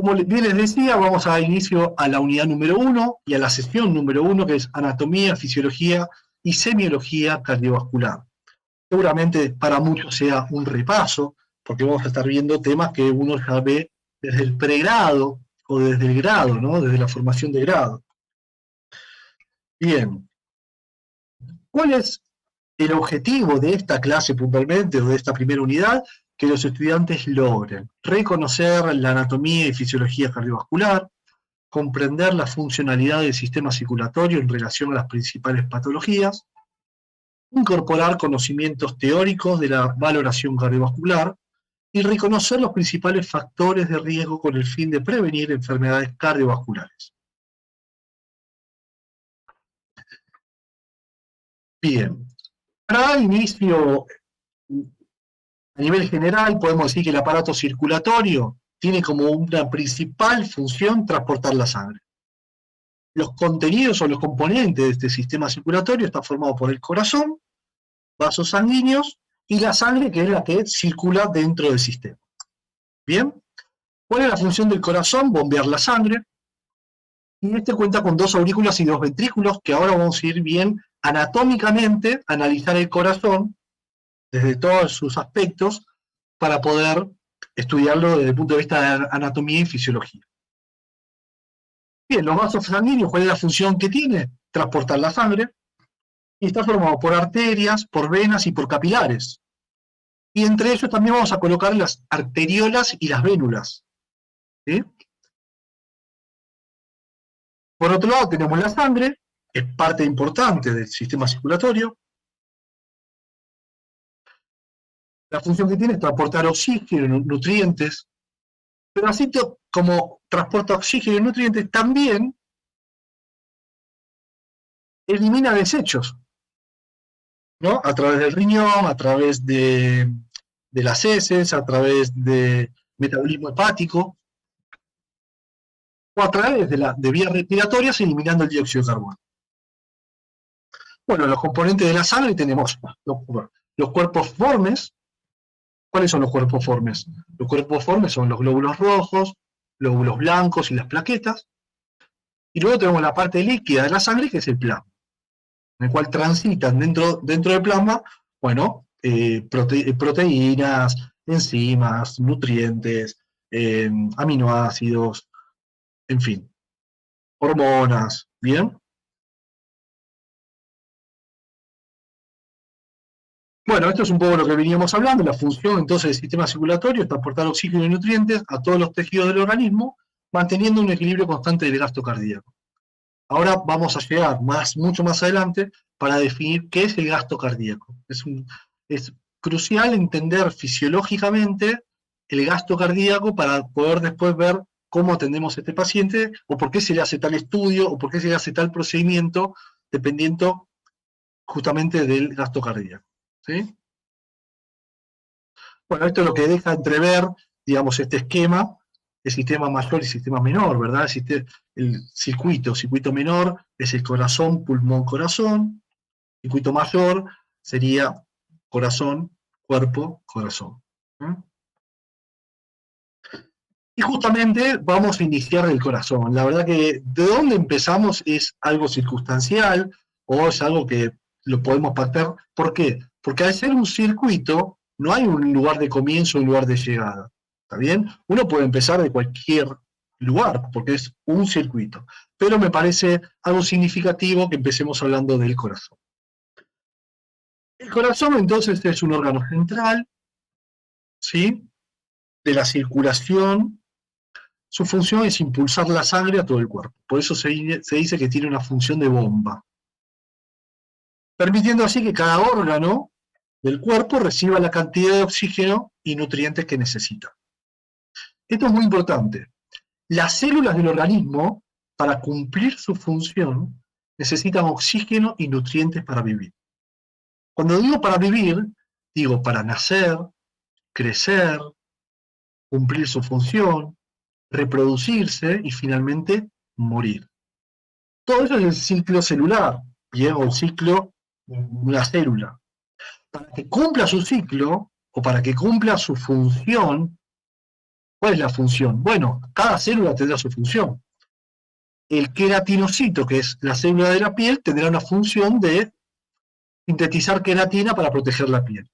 Como bien les decía, vamos a dar inicio a la unidad número 1 y a la sesión número 1, que es anatomía, fisiología y semiología cardiovascular. Seguramente para muchos sea un repaso, porque vamos a estar viendo temas que uno ya ve desde el pregrado o desde el grado, ¿no? Desde la formación de grado. Bien, ¿cuál es el objetivo de esta clase puntualmente o de esta primera unidad? Que los estudiantes logren reconocer la anatomía y fisiología cardiovascular, comprender la funcionalidad del sistema circulatorio en relación a las principales patologías, incorporar conocimientos teóricos de la valoración cardiovascular y reconocer los principales factores de riesgo con el fin de prevenir enfermedades cardiovasculares. Bien, para dar inicio a nivel general, podemos decir que el aparato circulatorio tiene como una principal función transportar la sangre. Los contenidos o los componentes de este sistema circulatorio están formados por el corazón, vasos sanguíneos y la sangre, que es la que circula dentro del sistema. Bien, ¿cuál es la función del corazón? Bombear la sangre. Y este cuenta con 2 aurículas y 2 ventrículos, que ahora vamos a ir bien anatómicamente a analizar el corazón desde todos sus aspectos para poder estudiarlo desde el punto de vista de anatomía y fisiología. Bien, los vasos sanguíneos, ¿cuál es la función que tiene? Transportar la sangre, y está formado por arterias, por venas y por capilares. Y entre ellos también vamos a colocar las arteriolas y las vénulas. ¿Sí? Por otro lado tenemos la sangre, que es parte importante del sistema circulatorio. La función que tiene es transportar oxígeno, nutrientes, pero así como transporta oxígeno y nutrientes, también elimina desechos, ¿no? A través del riñón, a través de las heces, a través de metabolismo hepático, o a través de vías respiratorias eliminando el dióxido de carbono. Bueno, los componentes de la sangre tenemos los cuerpos formes. ¿Cuáles son los cuerpos formes? Los cuerpos formes son los glóbulos rojos, glóbulos blancos y las plaquetas. Y luego tenemos la parte líquida de la sangre, que es el plasma, en el cual transitan dentro del plasma, bueno, proteínas, enzimas, nutrientes, aminoácidos, en fin, hormonas, ¿bien? Bueno, esto es un poco lo que veníamos hablando, la función entonces del sistema circulatorio es transportar oxígeno y nutrientes a todos los tejidos del organismo, manteniendo un equilibrio constante del gasto cardíaco. Ahora vamos a llegar mucho más adelante para definir qué es el gasto cardíaco. Es crucial entender fisiológicamente el gasto cardíaco para poder después ver cómo atendemos a este paciente, o por qué se le hace tal estudio, o por qué se le hace tal procedimiento, dependiendo justamente del gasto cardíaco. ¿Sí? Bueno, esto es lo que deja entrever, digamos, este esquema, el sistema mayor y el sistema menor, ¿verdad? El circuito menor es el corazón, pulmón, corazón. Circuito mayor sería corazón, cuerpo, corazón. Y justamente vamos a iniciar del corazón. La verdad que de dónde empezamos es algo circunstancial o es algo que lo podemos pactar. ¿Por qué? Porque al ser un circuito no hay un lugar de comienzo y un lugar de llegada. ¿Está bien? Uno puede empezar de cualquier lugar porque es un circuito. Pero me parece algo significativo que empecemos hablando del corazón. El corazón entonces es un órgano central, ¿sí? De la circulación. Su función es impulsar la sangre a todo el cuerpo. Por eso se dice que tiene una función de bomba. Permitiendo así que cada órgano del cuerpo reciba la cantidad de oxígeno y nutrientes que necesita. Esto es muy importante. Las células del organismo, para cumplir su función, necesitan oxígeno y nutrientes para vivir. Cuando digo para vivir, digo para nacer, crecer, cumplir su función, reproducirse y finalmente morir. Todo eso es el ciclo celular, bien, o el ciclo de una célula. Para que cumpla su ciclo, o para que cumpla su función, ¿Cuál es la función? Bueno, cada célula tendrá su función. El queratinocito, que es la célula de la piel, tendrá una función de sintetizar queratina para proteger la piel.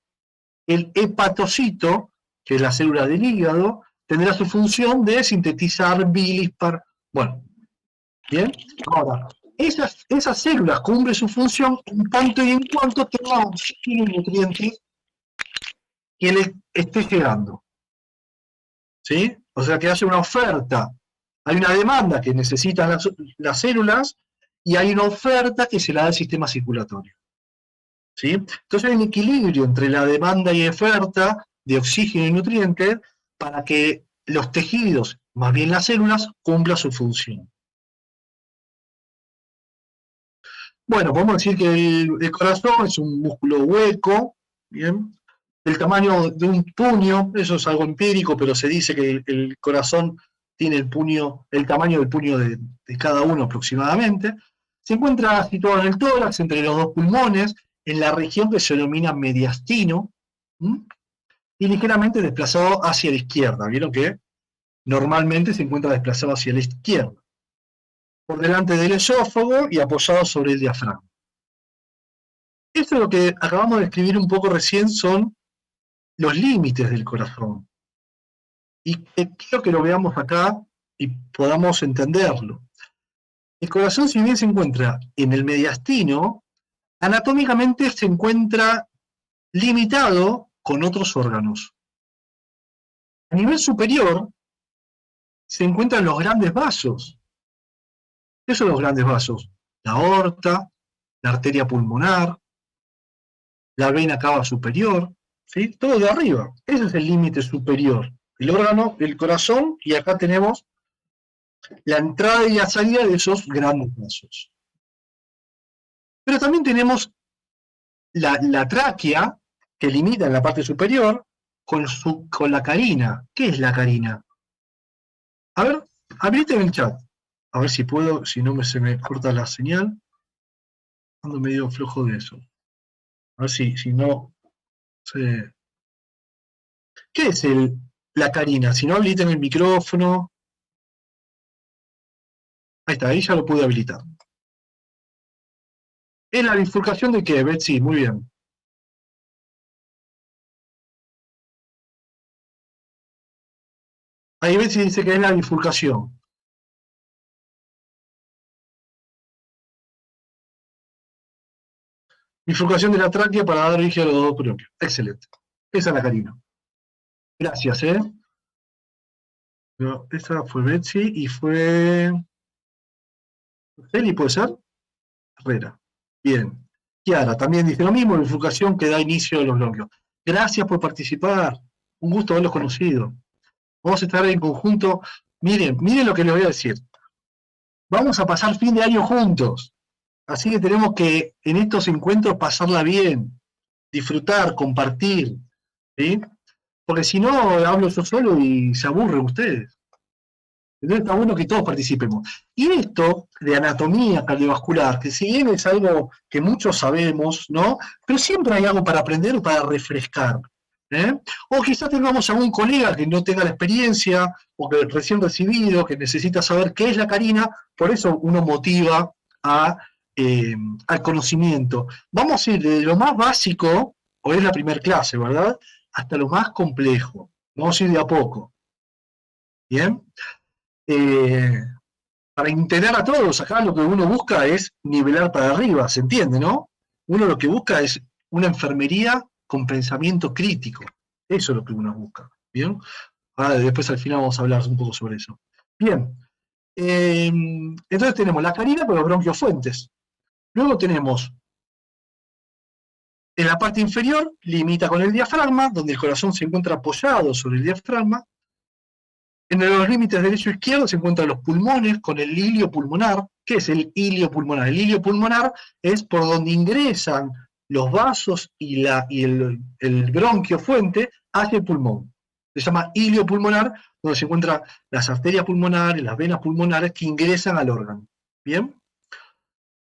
El hepatocito, que es la célula del hígado, tendrá su función de sintetizar bilis para... Bueno, ¿bien? Ahora, esas células cumplen su función en tanto y en cuanto tengan oxígeno y nutrientes que le esté llegando. ¿Sí? O sea, que haya una oferta. Hay una demanda que necesitan las células y hay una oferta que se la da el sistema circulatorio. ¿Sí? Entonces hay un equilibrio entre la demanda y oferta de oxígeno y nutrientes para que los tejidos, más bien las células, cumplan su función. Bueno, podemos decir que el corazón es un músculo hueco, ¿bien? El tamaño de un puño, eso es algo empírico, pero se dice que el corazón tiene el tamaño del puño de cada uno aproximadamente. Se encuentra situado en el tórax, entre los dos pulmones, en la región que se denomina mediastino, y ligeramente desplazado hacia la izquierda. Vieron que normalmente se encuentra desplazado hacia la izquierda, por delante del esófago y apoyado sobre el diafragma. Esto es lo que acabamos de escribir un poco recién, son los límites del corazón. Y quiero que lo veamos acá y podamos entenderlo. El corazón, si bien se encuentra en el mediastino, anatómicamente se encuentra limitado con otros órganos. A nivel superior se encuentran los grandes vasos. ¿Qué son los grandes vasos? La aorta, la arteria pulmonar, la vena cava superior, ¿sí? Todo de arriba. Ese es el límite superior. El órgano, el corazón, y acá tenemos la entrada y la salida de esos grandes vasos. Pero también tenemos la tráquea, que limita en la parte superior, con la carina. ¿Qué es la carina? A ver, abrite en el chat. A ver si puedo, si no se me corta la señal. Ando medio flojo de eso. A ver si no se... ¿Qué es la carina? Si no habiliten el micrófono. Ahí está, ahí ya lo pude habilitar. ¿Es la bifurcación de qué, Betsy? Muy bien. Ahí Betsy dice que es la bifurcación. Bifurcación de la tráquea para dar origen a los dos bronquios. Excelente. Esa es la carina. Gracias, Pero esa fue Betsy y fue... ¿Eli puede ser? Herrera. Bien. Kiara también dice lo mismo, bifurcación que da inicio a los bronquios. Gracias por participar. Un gusto haberlos conocido. Vamos a estar en conjunto. Miren lo que les voy a decir. Vamos a pasar fin de año juntos. Así que tenemos que en estos encuentros pasarla bien, disfrutar, compartir, ¿sí? Porque si no, hablo yo solo y se aburren ustedes. Entonces está bueno que todos participemos. Y esto de anatomía cardiovascular, que si bien es algo que muchos sabemos, ¿no? Pero siempre hay algo para aprender o para refrescar. O quizás tengamos algún colega que no tenga la experiencia, o que recién recibido, que necesita saber qué es la carina, por eso uno motiva al conocimiento. Vamos a ir de lo más básico, hoy es la primera clase, ¿verdad? Hasta lo más complejo. Vamos a ir de a poco. ¿Bien? Para integrar a todos, acá lo que uno busca es nivelar para arriba, ¿se entiende, no? Uno lo que busca es una enfermería con pensamiento crítico. Eso es lo que uno busca, ¿bien? Ahora después al final vamos a hablar un poco sobre eso. Bien, entonces tenemos la carina con los bronquiofuentes. Luego tenemos en la parte inferior, limita con el diafragma, donde el corazón se encuentra apoyado sobre el diafragma. En los límites derecho e izquierdo se encuentran los pulmones con el hilio pulmonar. ¿Qué es el hilio pulmonar? El hilio pulmonar es por donde ingresan los vasos y el bronquio fuente hacia el pulmón. Se llama hilio pulmonar, donde se encuentran las arterias pulmonares, las venas pulmonares que ingresan al órgano. ¿Bien?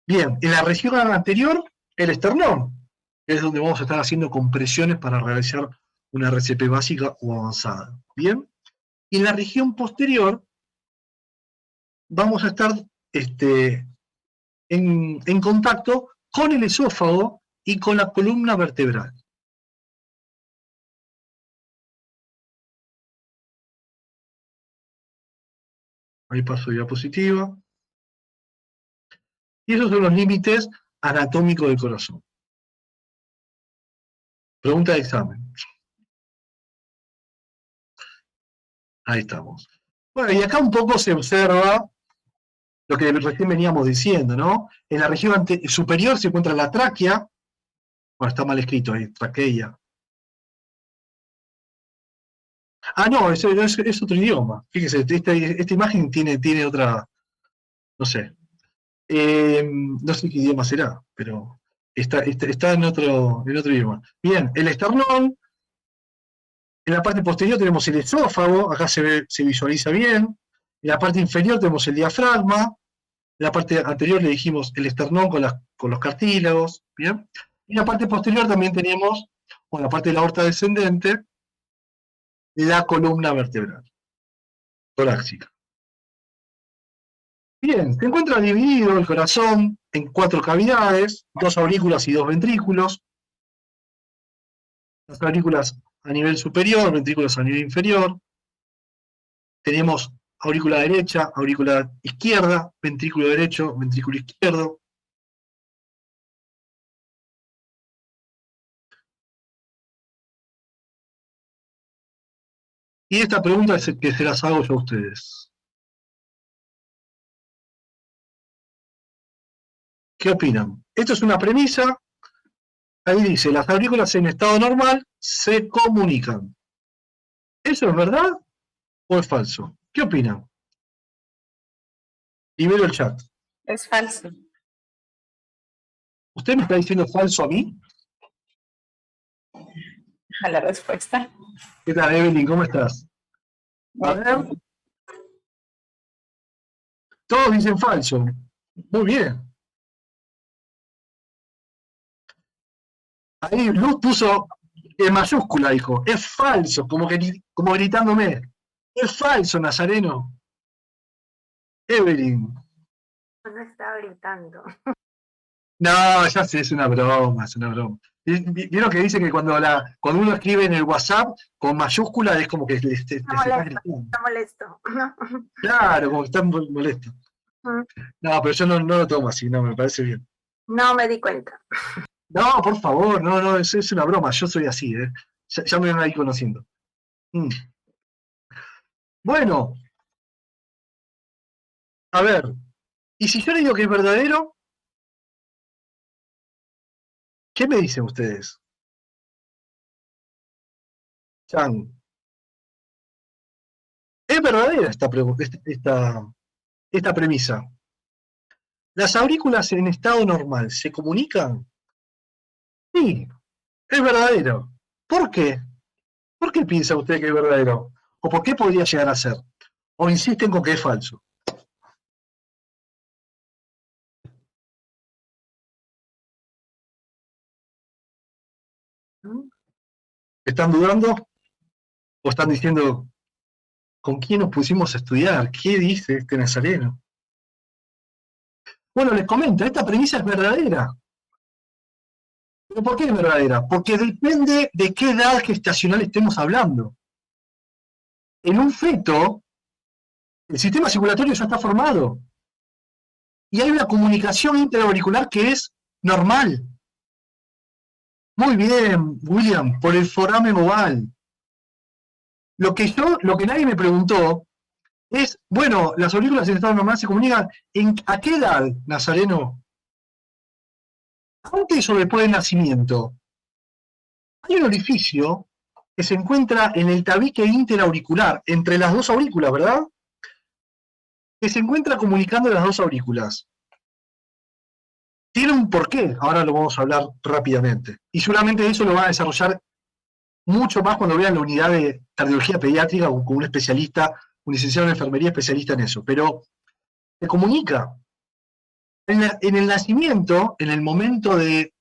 Bien, en la región anterior, el esternón, que es donde vamos a estar haciendo compresiones para realizar una RCP básica o avanzada. ¿Bien? Y en la región posterior vamos a estar en contacto con el esófago y con la columna vertebral. Ahí paso diapositiva. Y esos son los límites anatómicos del corazón. Pregunta de examen. Ahí estamos. Bueno, y acá un poco se observa lo que recién veníamos diciendo, ¿no? En la región superior se encuentra la tráquea. Bueno, está mal escrito ahí, traquea. Ah, no, es otro idioma. Fíjese, esta imagen tiene otra, no sé. No sé qué idioma será, pero está en otro idioma. Bien, el esternón. En la parte posterior tenemos el esófago, acá se visualiza bien. En la parte inferior tenemos el diafragma. En la parte anterior le dijimos el esternón con los cartílagos. ¿Bien? Y en la parte posterior también tenemos, en la parte de la aorta descendente, la columna vertebral torácica. Bien, se encuentra dividido el corazón en 4 cavidades, 2 aurículas y 2 ventrículos. Las aurículas a nivel superior, ventrículos a nivel inferior. Tenemos aurícula derecha, aurícula izquierda, ventrículo derecho, ventrículo izquierdo. Y esta pregunta es que se las hago yo a ustedes. ¿Qué opinan? Esto es una premisa. Ahí dice, las aurículas en estado normal se comunican. ¿Eso es verdad o es falso? ¿Qué opinan? Libero el chat. Es falso. ¿Usted me está diciendo falso a mí? A la respuesta. ¿Qué tal, Evelyn? ¿Cómo estás? A ver. Todos dicen falso. Muy bien. Ahí Luz puso en mayúscula, dijo. Es falso, como gritándome. Es falso, Nazareno. Evelyn. No estaba gritando. No, ya sé, es una broma, es una broma. ¿Vieron que dice que cuando uno escribe en el WhatsApp con mayúscula es como que se está gritando? Está molesto. Claro, como que está molesto. No, pero yo no lo tomo así, no, me parece bien. No me di cuenta. No, por favor, no, es una broma, yo soy así, ¿eh? Ya me van a ir conociendo. Bueno, a ver, ¿y si yo le digo que es verdadero? ¿Qué me dicen ustedes? Chan. ¿Es verdadera esta premisa? ¿Las aurículas en estado normal se comunican? Sí, es verdadero. ¿Por qué? ¿Por qué piensa usted que es verdadero? ¿O por qué podría llegar a ser? ¿O insisten con que es falso? ¿Están dudando? ¿O están diciendo, ¿con quién nos pusimos a estudiar? ¿Qué dice este nazareno? Bueno, les comento, esta premisa es verdadera. ¿Pero por qué es verdadera? Porque depende de qué edad gestacional estemos hablando. En un feto, el sistema circulatorio ya está formado. Y hay una comunicación interauricular que es normal. Muy bien, William, por el foramen oval. Lo que nadie me preguntó es, bueno, las aurículas en estado normal se comunican, ¿a qué edad, Nazareno? ¿Antes o después del nacimiento? Hay un orificio que se encuentra en el tabique interauricular, entre las dos aurículas, ¿verdad? Que se encuentra comunicando las dos aurículas. Tiene un porqué, ahora lo vamos a hablar rápidamente. Y seguramente eso lo van a desarrollar mucho más cuando vean la unidad de cardiología pediátrica con un especialista, un licenciado en enfermería especialista en eso. Pero se comunica. En el nacimiento, en el momento del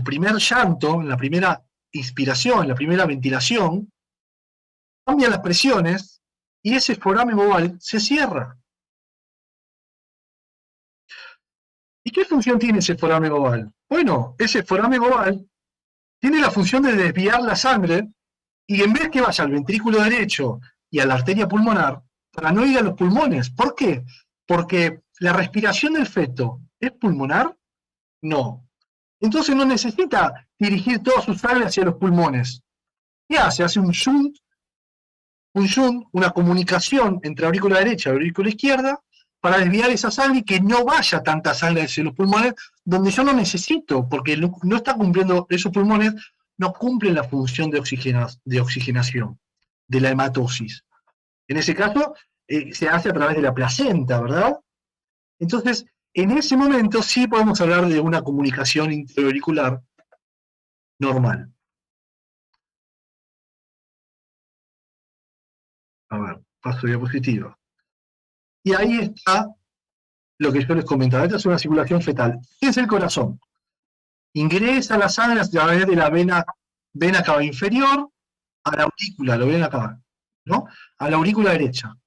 primer llanto, en la primera inspiración, en la primera ventilación, cambian las presiones y ese foramen oval se cierra. ¿Y qué función tiene ese foramen oval? Bueno, ese foramen oval tiene la función de desviar la sangre y en vez que vaya al ventrículo derecho y a la arteria pulmonar, para no ir a los pulmones. ¿Por qué? Porque la respiración del feto es pulmonar. No. Entonces no necesita dirigir toda su sangre hacia los pulmones. ¿Qué hace? Hace un shunt, una comunicación entre aurícula derecha y aurícula izquierda para desviar esa sangre y que no vaya tanta sangre hacia los pulmones, donde yo no necesito, porque no está cumpliendo, esos pulmones no cumplen la función de oxigenación, de la hematosis. En ese caso, se hace a través de la placenta, ¿verdad? Entonces, en ese momento sí podemos hablar de una comunicación intraauricular normal. A ver, paso diapositiva. Y ahí está lo que yo les comentaba. Esta es una circulación fetal. ¿Qué es el corazón? Ingresa la sangre a través de la vena cava inferior a la aurícula, lo ven acá, ¿no? A la aurícula derecha.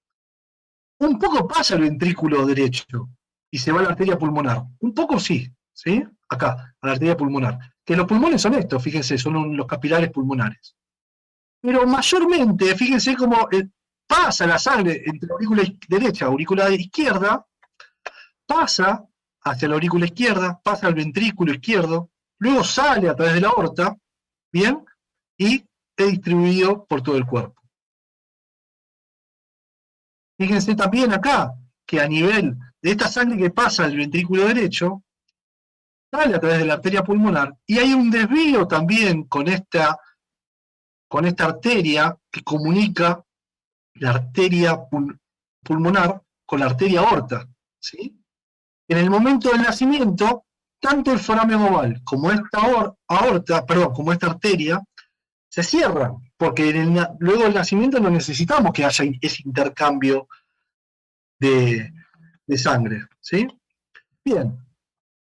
Un poco pasa el ventrículo derecho y se va a la arteria pulmonar. Un poco sí, ¿sí? Acá, a la arteria pulmonar. Que los pulmones son estos, fíjense, son los capilares pulmonares. Pero mayormente, fíjense cómo pasa la sangre entre la aurícula derecha y la aurícula izquierda, pasa hacia la aurícula izquierda, pasa al ventrículo izquierdo, luego sale a través de la aorta, ¿bien? Y es distribuido por todo el cuerpo. Fíjense también acá que a nivel de esta sangre que pasa al ventrículo derecho, sale a través de la arteria pulmonar, y hay un desvío también con esta arteria que comunica la arteria pulmonar con la arteria aorta, ¿sí? En el momento del nacimiento, tanto el foramen oval como esta aorta, como esta arteria, se cierran, porque luego del nacimiento no necesitamos que haya ese intercambio de sangre, ¿sí? Bien,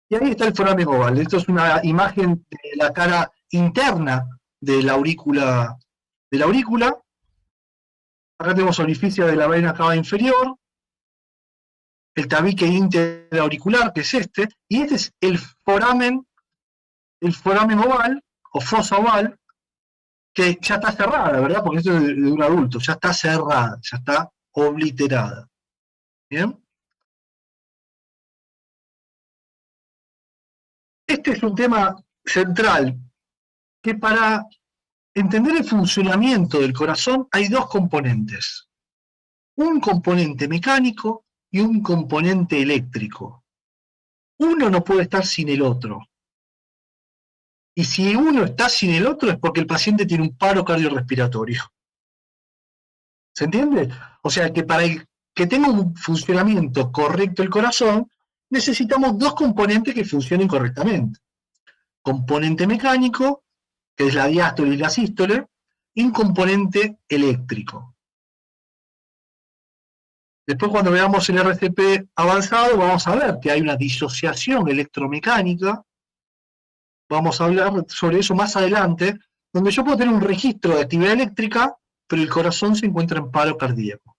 y ahí está el foramen oval. Esto es una imagen de la cara interna de la aurícula. Acá tenemos orificio de la vena cava inferior, el tabique interauricular, que es este, y este es el foramen oval, o fosa oval, que ya está cerrada, ¿verdad? Porque esto es de un adulto, ya está cerrada, ya está obliterada. ¿Bien? Este es un tema central, que para entender el funcionamiento del corazón hay dos componentes. Un componente mecánico y un componente eléctrico. Uno no puede estar sin el otro. Y si uno está sin el otro es porque el paciente tiene un paro cardiorrespiratorio. ¿Se entiende? O sea que para que tenga un funcionamiento correcto el corazón, necesitamos dos componentes que funcionen correctamente. Componente mecánico, que es la diástole y la sístole, y un componente eléctrico. Después, cuando veamos el RCP avanzado, vamos a ver que hay una disociación electromecánica. Vamos a hablar sobre eso más adelante, donde yo puedo tener un registro de actividad eléctrica, pero el corazón se encuentra en paro cardíaco.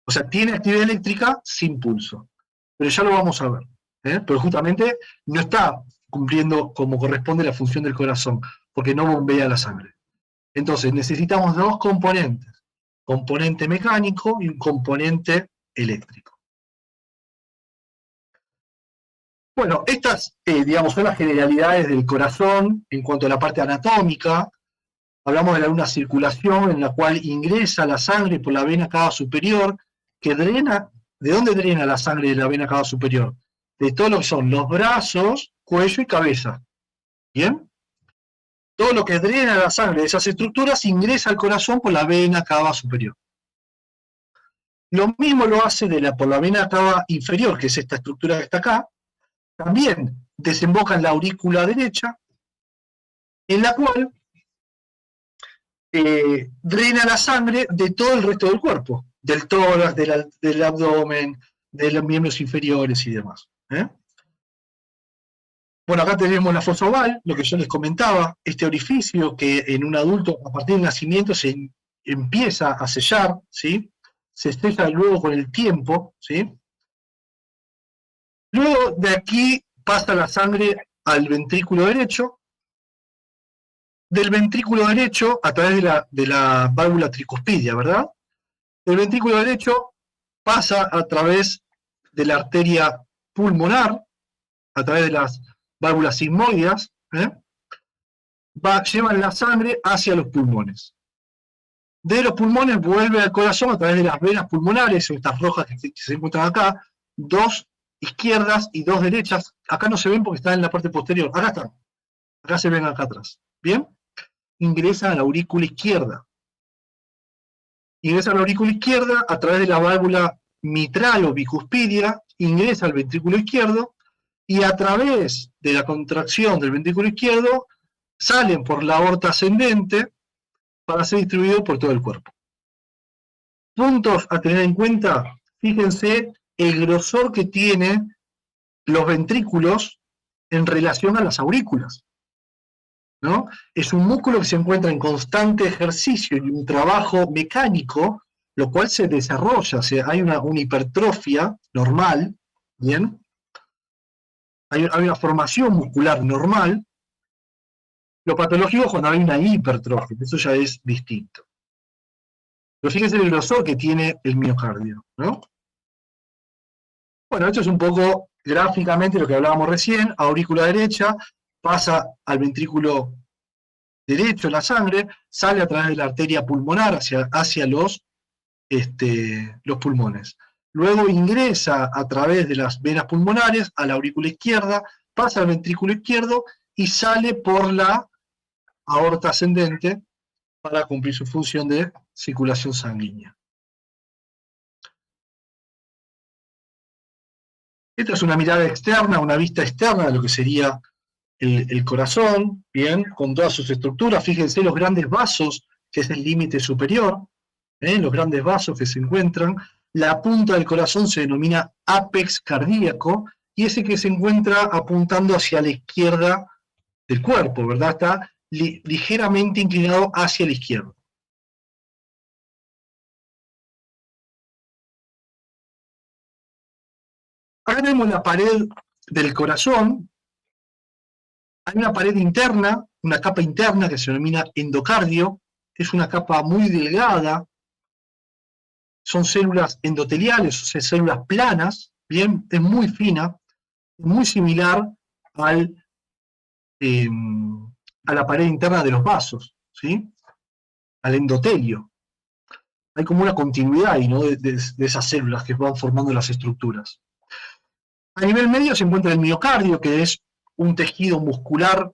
O sea, tiene actividad eléctrica sin pulso. Pero ya lo vamos a ver. Pero justamente no está cumpliendo como corresponde la función del corazón, porque no bombea la sangre. Entonces, necesitamos dos componentes. Componente mecánico y un componente eléctrico. Bueno, estas, digamos, son las generalidades del corazón en cuanto a la parte anatómica. Hablamos de una circulación en la cual ingresa la sangre por la vena cava superior, que drena. ¿De dónde drena la sangre de la vena cava superior? De todo lo que son los brazos, cuello y cabeza. ¿Bien? Todo lo que drena la sangre de esas estructuras ingresa al corazón por la vena cava superior. Lo mismo lo hace por la vena cava inferior, que es esta estructura que está acá. También desemboca en la aurícula derecha, en la cual drena la sangre de todo el resto del cuerpo, del tórax, del abdomen, de los miembros inferiores y demás. Bueno, acá tenemos la fosa oval, lo que yo les comentaba, este orificio que en un adulto a partir del nacimiento se empieza a sellar, ¿sí? se sella luego con el tiempo, ¿sí? Luego de aquí pasa la sangre al ventrículo derecho, del ventrículo derecho a través de la válvula tricuspidia, ¿verdad? Del ventrículo derecho pasa a través de la arteria pulmonar, a través de las válvulas sigmoideas, llevan la sangre hacia los pulmones. De los pulmones vuelve al corazón a través de las venas pulmonares, estas rojas que se encuentran acá, 2 izquierdas y 2 derechas. Acá no se ven porque están en la parte posterior. Acá están. Acá se ven acá atrás. ¿Bien? Ingresa a la aurícula izquierda. Ingresa a la aurícula izquierda a través de la válvula mitral o bicuspidia, ingresa al ventrículo izquierdo y a través de la contracción del ventrículo izquierdo salen por la aorta ascendente para ser distribuido por todo el cuerpo. Puntos a tener en cuenta, fíjense el grosor que tienen los ventrículos en relación a las aurículas, ¿no? Es un músculo que se encuentra en constante ejercicio y un trabajo mecánico, lo cual se desarrolla, o sea, hay una hipertrofia normal, ¿bien? Hay una formación muscular normal. Lo patológico es cuando hay una hipertrofia, eso ya es distinto. Pero fíjense el grosor que tiene el miocardio, ¿no? Bueno, esto es un poco gráficamente lo que hablábamos recién, aurícula derecha, pasa al ventrículo derecho la sangre, sale a través de la arteria pulmonar hacia los pulmones. Luego ingresa a través de las venas pulmonares a la aurícula izquierda, pasa al ventrículo izquierdo y sale por la aorta ascendente para cumplir su función de circulación sanguínea. Esta es una mirada externa, una vista externa de lo que sería el corazón, bien, con todas sus estructuras. Fíjense los grandes vasos, que es el límite superior, los grandes vasos que se encuentran. La punta del corazón se denomina ápex cardíaco, y ese que se encuentra apuntando hacia la izquierda del cuerpo, ¿verdad? Está ligeramente inclinado hacia la izquierda. Acá tenemos la pared del corazón. Hay una pared interna, una capa interna que se denomina endocardio. Es una capa muy delgada. Son células endoteliales, o sea, células planas. Bien, es muy fina, muy similar a la pared interna de los vasos, ¿sí? Al endotelio. Hay como una continuidad ahí, ¿no? de esas células que van formando las estructuras. A nivel medio se encuentra el miocardio, que es un tejido muscular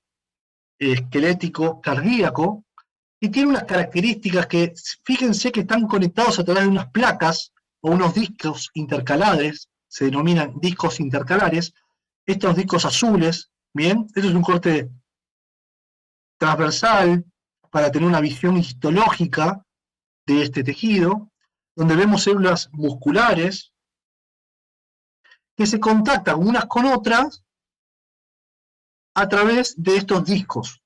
esquelético cardíaco, y tiene unas características que, fíjense que están conectados a través de unas placas o unos discos intercalares, se denominan discos intercalares, estos discos azules, ¿bien? Esto es un corte transversal para tener una visión histológica de este tejido, donde vemos células musculares que se contactan unas con otras a través de estos discos.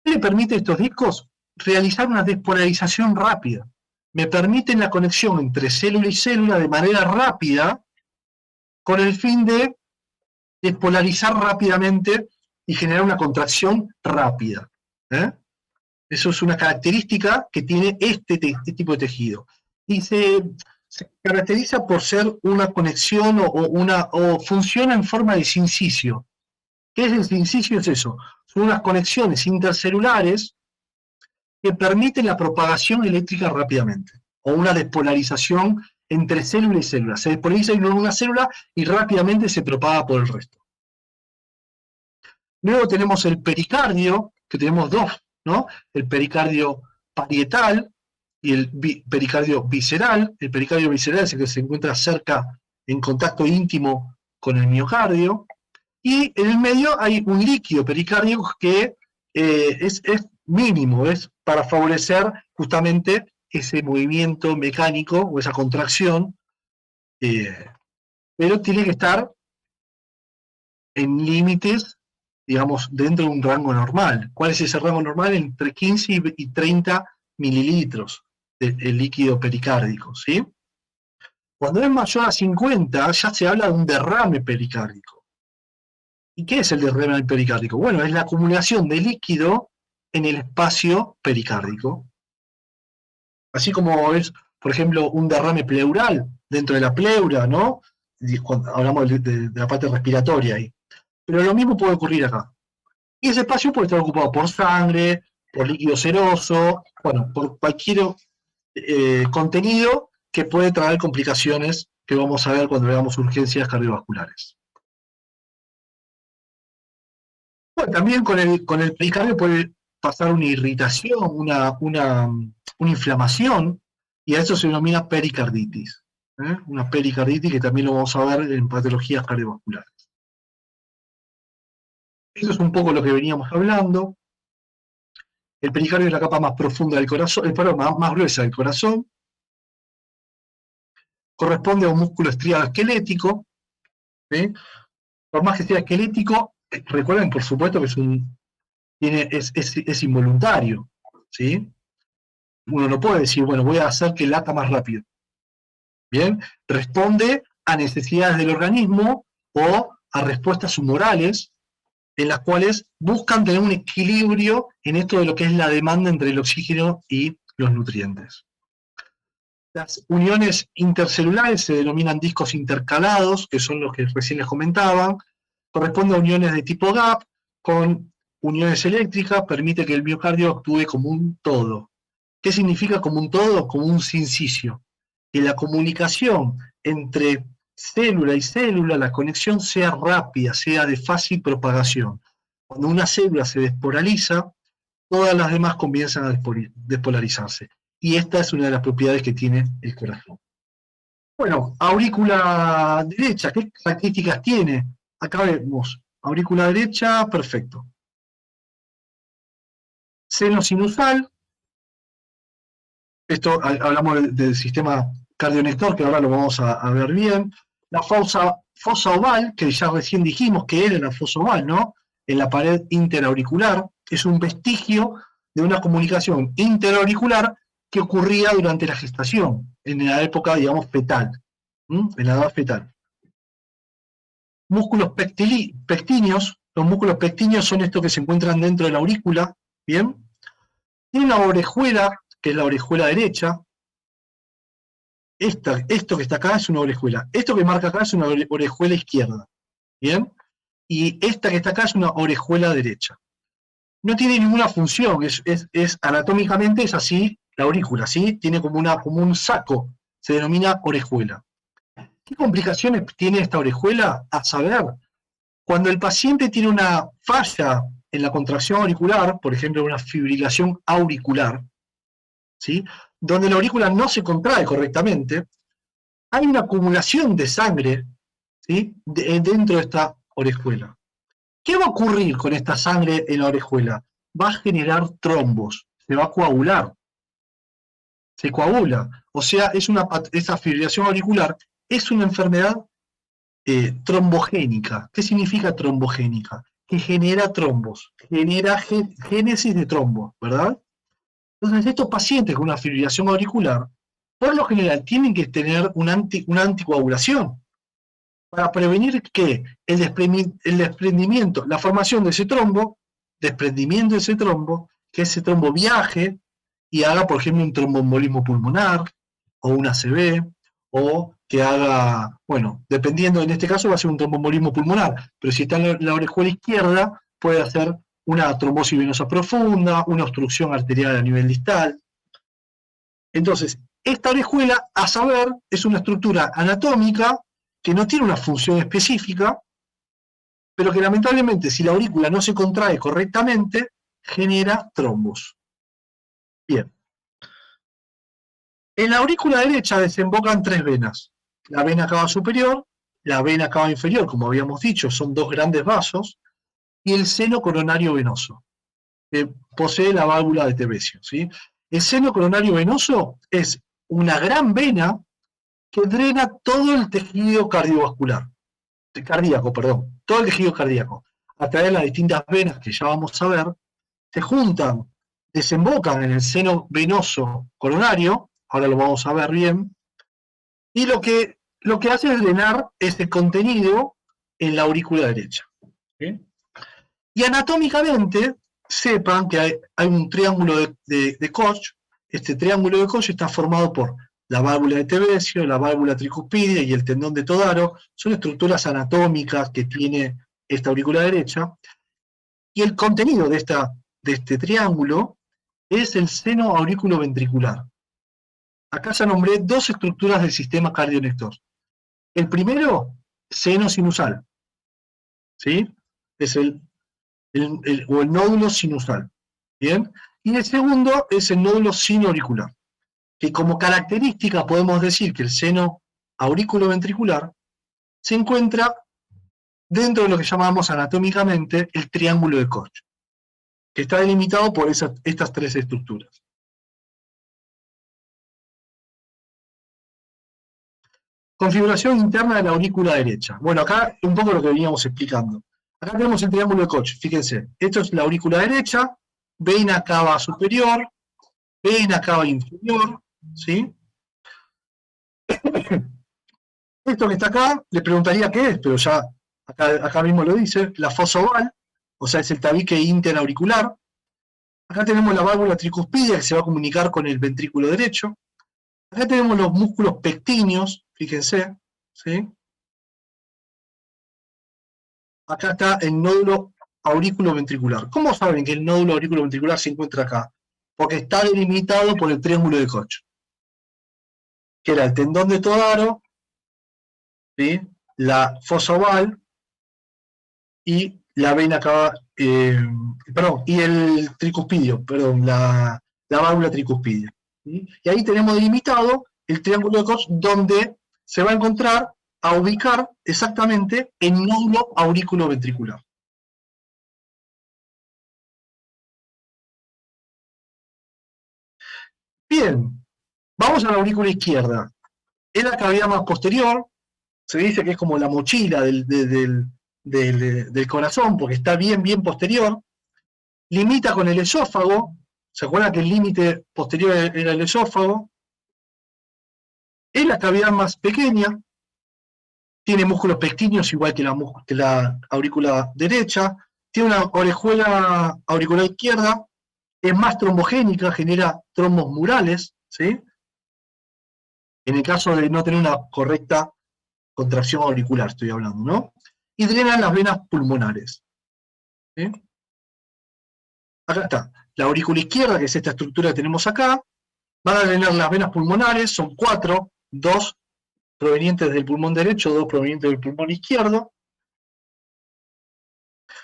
¿Qué le permite a estos discos? Realizar una despolarización rápida. Me permiten la conexión entre célula y célula de manera rápida con el fin de despolarizar rápidamente y generar una contracción rápida. Eso es una característica que tiene este tipo de tejido. Y se caracteriza por ser una conexión o funciona en forma de sincicio. ¿Qué es el sincicio? Es eso. Son unas conexiones intercelulares que permiten la propagación eléctrica rápidamente, o una despolarización entre célula y célula. Se despolariza en una célula y rápidamente se propaga por el resto. Luego tenemos el pericardio, que tenemos dos, ¿no? El pericardio parietal y el pericardio visceral. El pericardio visceral es el que se encuentra cerca, en contacto íntimo con el miocardio. Y en el medio hay un líquido pericárdico que es mínimo, es para favorecer justamente ese movimiento mecánico o esa contracción, pero tiene que estar en límites, digamos, dentro de un rango normal. ¿Cuál es ese rango normal? Entre 15 y 30 mililitros del líquido pericárdico, ¿sí? Cuando es mayor a 50, ya se habla de un derrame pericárdico. ¿Y qué es el derrame pericárdico? Bueno, es la acumulación de líquido en el espacio pericárdico. Así como es, por ejemplo, un derrame pleural dentro de la pleura, ¿no? Cuando hablamos de la parte respiratoria ahí. Pero lo mismo puede ocurrir acá. Y ese espacio puede estar ocupado por sangre, por líquido seroso, bueno, por cualquier contenido que puede traer complicaciones que vamos a ver cuando veamos urgencias cardiovasculares. Bueno, también con el pericardio puede pasar una irritación, una inflamación, y a eso se denomina pericarditis. Una pericarditis que también lo vamos a ver en patologías cardiovasculares. Eso es un poco lo que veníamos hablando. El pericardio es la capa más profunda del corazón, más gruesa del corazón. Corresponde a un músculo estriado esquelético. ¿Sí? Por más que sea esquelético, recuerden, por supuesto, que es involuntario. ¿Sí? Uno no puede decir, bueno, voy a hacer que lata más rápido. Bien, responde a necesidades del organismo o a respuestas humorales en las cuales buscan tener un equilibrio en esto de lo que es la demanda entre el oxígeno y los nutrientes. Las uniones intercelulares se denominan discos intercalados, que son los que recién les comentaba. Corresponde a uniones de tipo gap, con uniones eléctricas, permite que el miocardio actúe como un todo. ¿Qué significa como un todo? Como un sincicio. Que la comunicación entre célula y célula, la conexión sea rápida, sea de fácil propagación. Cuando una célula se despolariza, todas las demás comienzan a despolarizarse. Y esta es una de las propiedades que tiene el corazón. Bueno, aurícula derecha, ¿qué características tiene? Acá vemos, aurícula derecha, perfecto. Seno sinusal, esto hablamos del sistema cardionector, que ahora lo vamos a ver bien. La fosa oval, que ya recién dijimos que era la fosa oval, ¿no? En la pared interauricular, es un vestigio de una comunicación interauricular que ocurría durante la gestación, en la época, digamos, fetal, en la edad fetal. Músculos pectíneos, los músculos pectíneos son estos que se encuentran dentro de la aurícula, ¿bien? Tiene una orejuela, que es la orejuela derecha. Esto que está acá es una orejuela. Esto que marca acá es una orejuela izquierda, ¿bien? Y esta que está acá es una orejuela derecha. No tiene ninguna función, anatómicamente es así la aurícula, ¿sí? Tiene como un saco, se denomina orejuela. ¿Qué complicaciones tiene esta orejuela? A saber, cuando el paciente tiene una falla en la contracción auricular, por ejemplo, una fibrilación auricular, ¿sí? Donde la aurícula no se contrae correctamente, hay una acumulación de sangre, ¿sí? Dentro de esta orejuela. ¿Qué va a ocurrir con esta sangre en la orejuela? Va a generar trombos, se va a coagular, se coagula. O sea, esa fibrilación auricular es una enfermedad trombogénica. ¿Qué significa trombogénica? Que genera trombos, genera génesis de trombos, ¿verdad? Entonces, estos pacientes con una fibrilación auricular, por lo general, tienen que tener una anticoagulación para prevenir que el desprendimiento, la formación de ese trombo, desprendimiento de ese trombo, que ese trombo viaje y haga, por ejemplo, un tromboembolismo pulmonar o un ACV, o que haga, bueno, dependiendo, en este caso va a ser un tromboembolismo pulmonar, pero si está en la orejuela izquierda, puede hacer una trombosis venosa profunda, una obstrucción arterial a nivel distal. Entonces, esta orejuela, a saber, es una estructura anatómica que no tiene una función específica, pero que lamentablemente, si la aurícula no se contrae correctamente, genera trombos. Bien. En la aurícula derecha desembocan tres venas. La vena cava superior, la vena cava inferior, como habíamos dicho, son dos grandes vasos, y el seno coronario venoso, que posee la válvula de Tevesio, ¿sí? El seno coronario venoso es una gran vena que drena todo el tejido todo el tejido cardíaco. A través de las distintas venas que ya vamos a ver, se juntan, desembocan en el seno venoso coronario, ahora lo vamos a ver bien, Y lo que hace es drenar ese contenido en la aurícula derecha. ¿Sí? Y anatómicamente, sepan que hay un triángulo de Koch. Este triángulo de Koch está formado por la válvula de Tevesio, la válvula tricuspidia y el tendón de Todaro. Son estructuras anatómicas que tiene esta aurícula derecha. Y el contenido de este triángulo es el seno aurículo-ventricular. Acá ya nombré dos estructuras del sistema cardionector. El primero, seno sinusal. ¿Sí? Es el nódulo sinusal. ¿Bien? Y el segundo es el nódulo sinoauricular, que como característica podemos decir que el seno aurículo-ventricular se encuentra dentro de lo que llamamos anatómicamente el triángulo de Koch, que está delimitado por estas tres estructuras. Configuración interna de la aurícula derecha. Bueno, acá un poco lo que veníamos explicando. Acá tenemos el triángulo de Koch, fíjense. Esto es la aurícula derecha, vena cava superior, vena cava inferior, ¿sí? Esto que está acá, le preguntaría qué es, pero ya acá mismo lo dice, la fosa oval, o sea, es el tabique interauricular. Acá tenemos la válvula tricuspidia que se va a comunicar con el ventrículo derecho. Acá tenemos los músculos pectíneos, fíjense, ¿sí? Acá está el nódulo aurículo-ventricular. ¿Cómo saben que el nódulo aurículo-ventricular se encuentra acá? Porque está delimitado por el triángulo de Koch, que era el tendón de Todaro, ¿sí? La fosa oval y la vena cava, y el tricuspidio, la válvula tricuspidia. ¿Sí? Y ahí tenemos delimitado el triángulo de Koch, donde se va a ubicar exactamente el nódulo aurículo-ventricular. Bien, vamos a la aurícula izquierda. Es la cavidad más posterior, se dice que es como la mochila del corazón, porque está bien posterior. Limita con el esófago. ¿Se acuerdan que el límite posterior era el esófago? Es la cavidad más pequeña. Tiene músculos pectíneos igual que la aurícula derecha. Tiene una orejuela auricular izquierda. Es más trombogénica, genera trombos murales, ¿sí? En el caso de no tener una correcta contracción auricular, estoy hablando, ¿no? Y drenan las venas pulmonares. ¿Sí? Acá está, la aurícula izquierda, que es esta estructura que tenemos acá, van a drenar las venas pulmonares, son 4, 2 provenientes del pulmón derecho, 2 provenientes del pulmón izquierdo.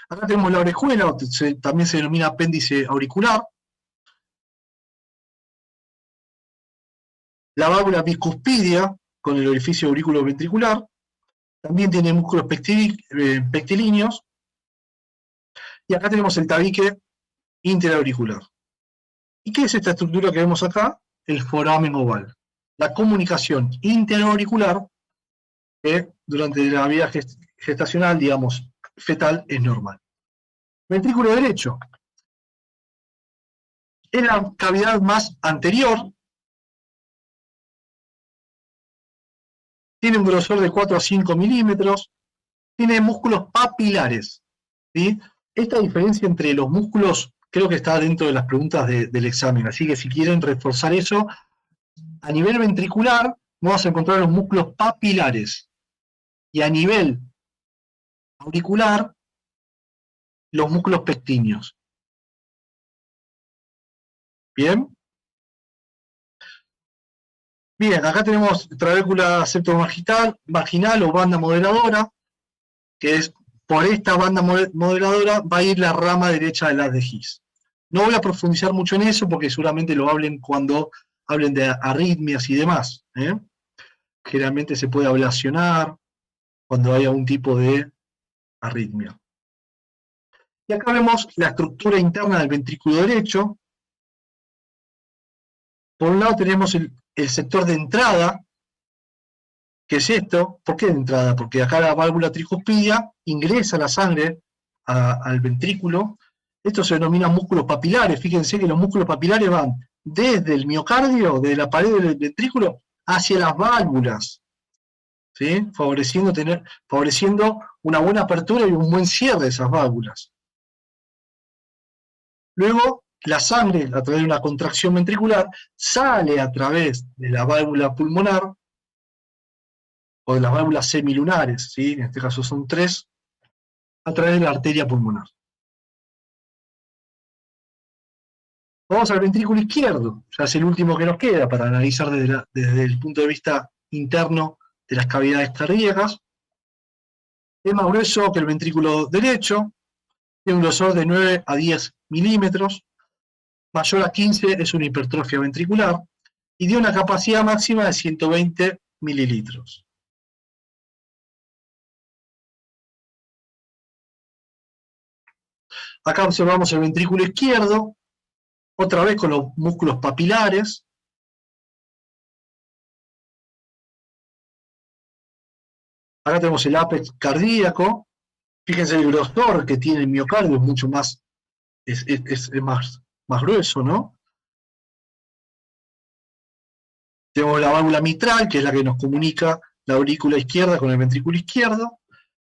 Acá tenemos la orejuela, también se denomina apéndice auricular. La válvula bicuspidia, con el orificio aurículo-ventricular. También tiene músculos pectilíneos. Y acá tenemos el tabique interauricular. ¿Y qué es esta estructura que vemos acá? El foramen oval. La comunicación interauricular, que durante la vida gestacional, digamos, fetal, es normal. Ventrículo derecho. Es la cavidad más anterior. Tiene un grosor de 4 a 5 milímetros. Tiene músculos papilares. ¿Sí? Esta diferencia entre los músculos creo que está dentro de las preguntas del examen, así que si quieren reforzar eso, a nivel ventricular vamos a encontrar los músculos papilares y a nivel auricular los músculos pectíneos. ¿Bien? Bien, acá tenemos trabécula septovaginal o banda modeladora, que es por esta banda modeladora va a ir la rama derecha del haz de His. No voy a profundizar mucho en eso porque seguramente lo hablen cuando hablen de arritmias y demás. Generalmente se puede ablacionar cuando hay algún tipo de arritmia. Y acá vemos la estructura interna del ventrículo derecho. Por un lado tenemos el sector de entrada, que es esto. ¿Por qué de entrada? Porque acá la válvula tricuspidia ingresa la sangre al ventrículo. Esto se denomina músculos papilares. Fíjense que los músculos papilares van desde el miocardio, de la pared del ventrículo, hacia las válvulas, ¿sí? Favoreciendo una buena apertura y un buen cierre de esas válvulas. Luego, la sangre, a través de una contracción ventricular, sale a través de la válvula pulmonar, o de las válvulas semilunares, ¿sí? En este caso son 3, a través de la arteria pulmonar. Vamos al ventrículo izquierdo, ya es el último que nos queda para analizar desde el punto de vista interno de las cavidades cardíacas. Es más grueso que el ventrículo derecho, tiene un grosor de 9 a 10 milímetros, mayor a 15 es una hipertrofia ventricular, y tiene una capacidad máxima de 120 mililitros. Acá observamos el ventrículo izquierdo, otra vez con los músculos papilares. Acá tenemos el ápex cardíaco. Fíjense el grosor que tiene el miocardio, es mucho más, es más grueso, ¿no? Tenemos la válvula mitral, que es la que nos comunica la aurícula izquierda con el ventrículo izquierdo,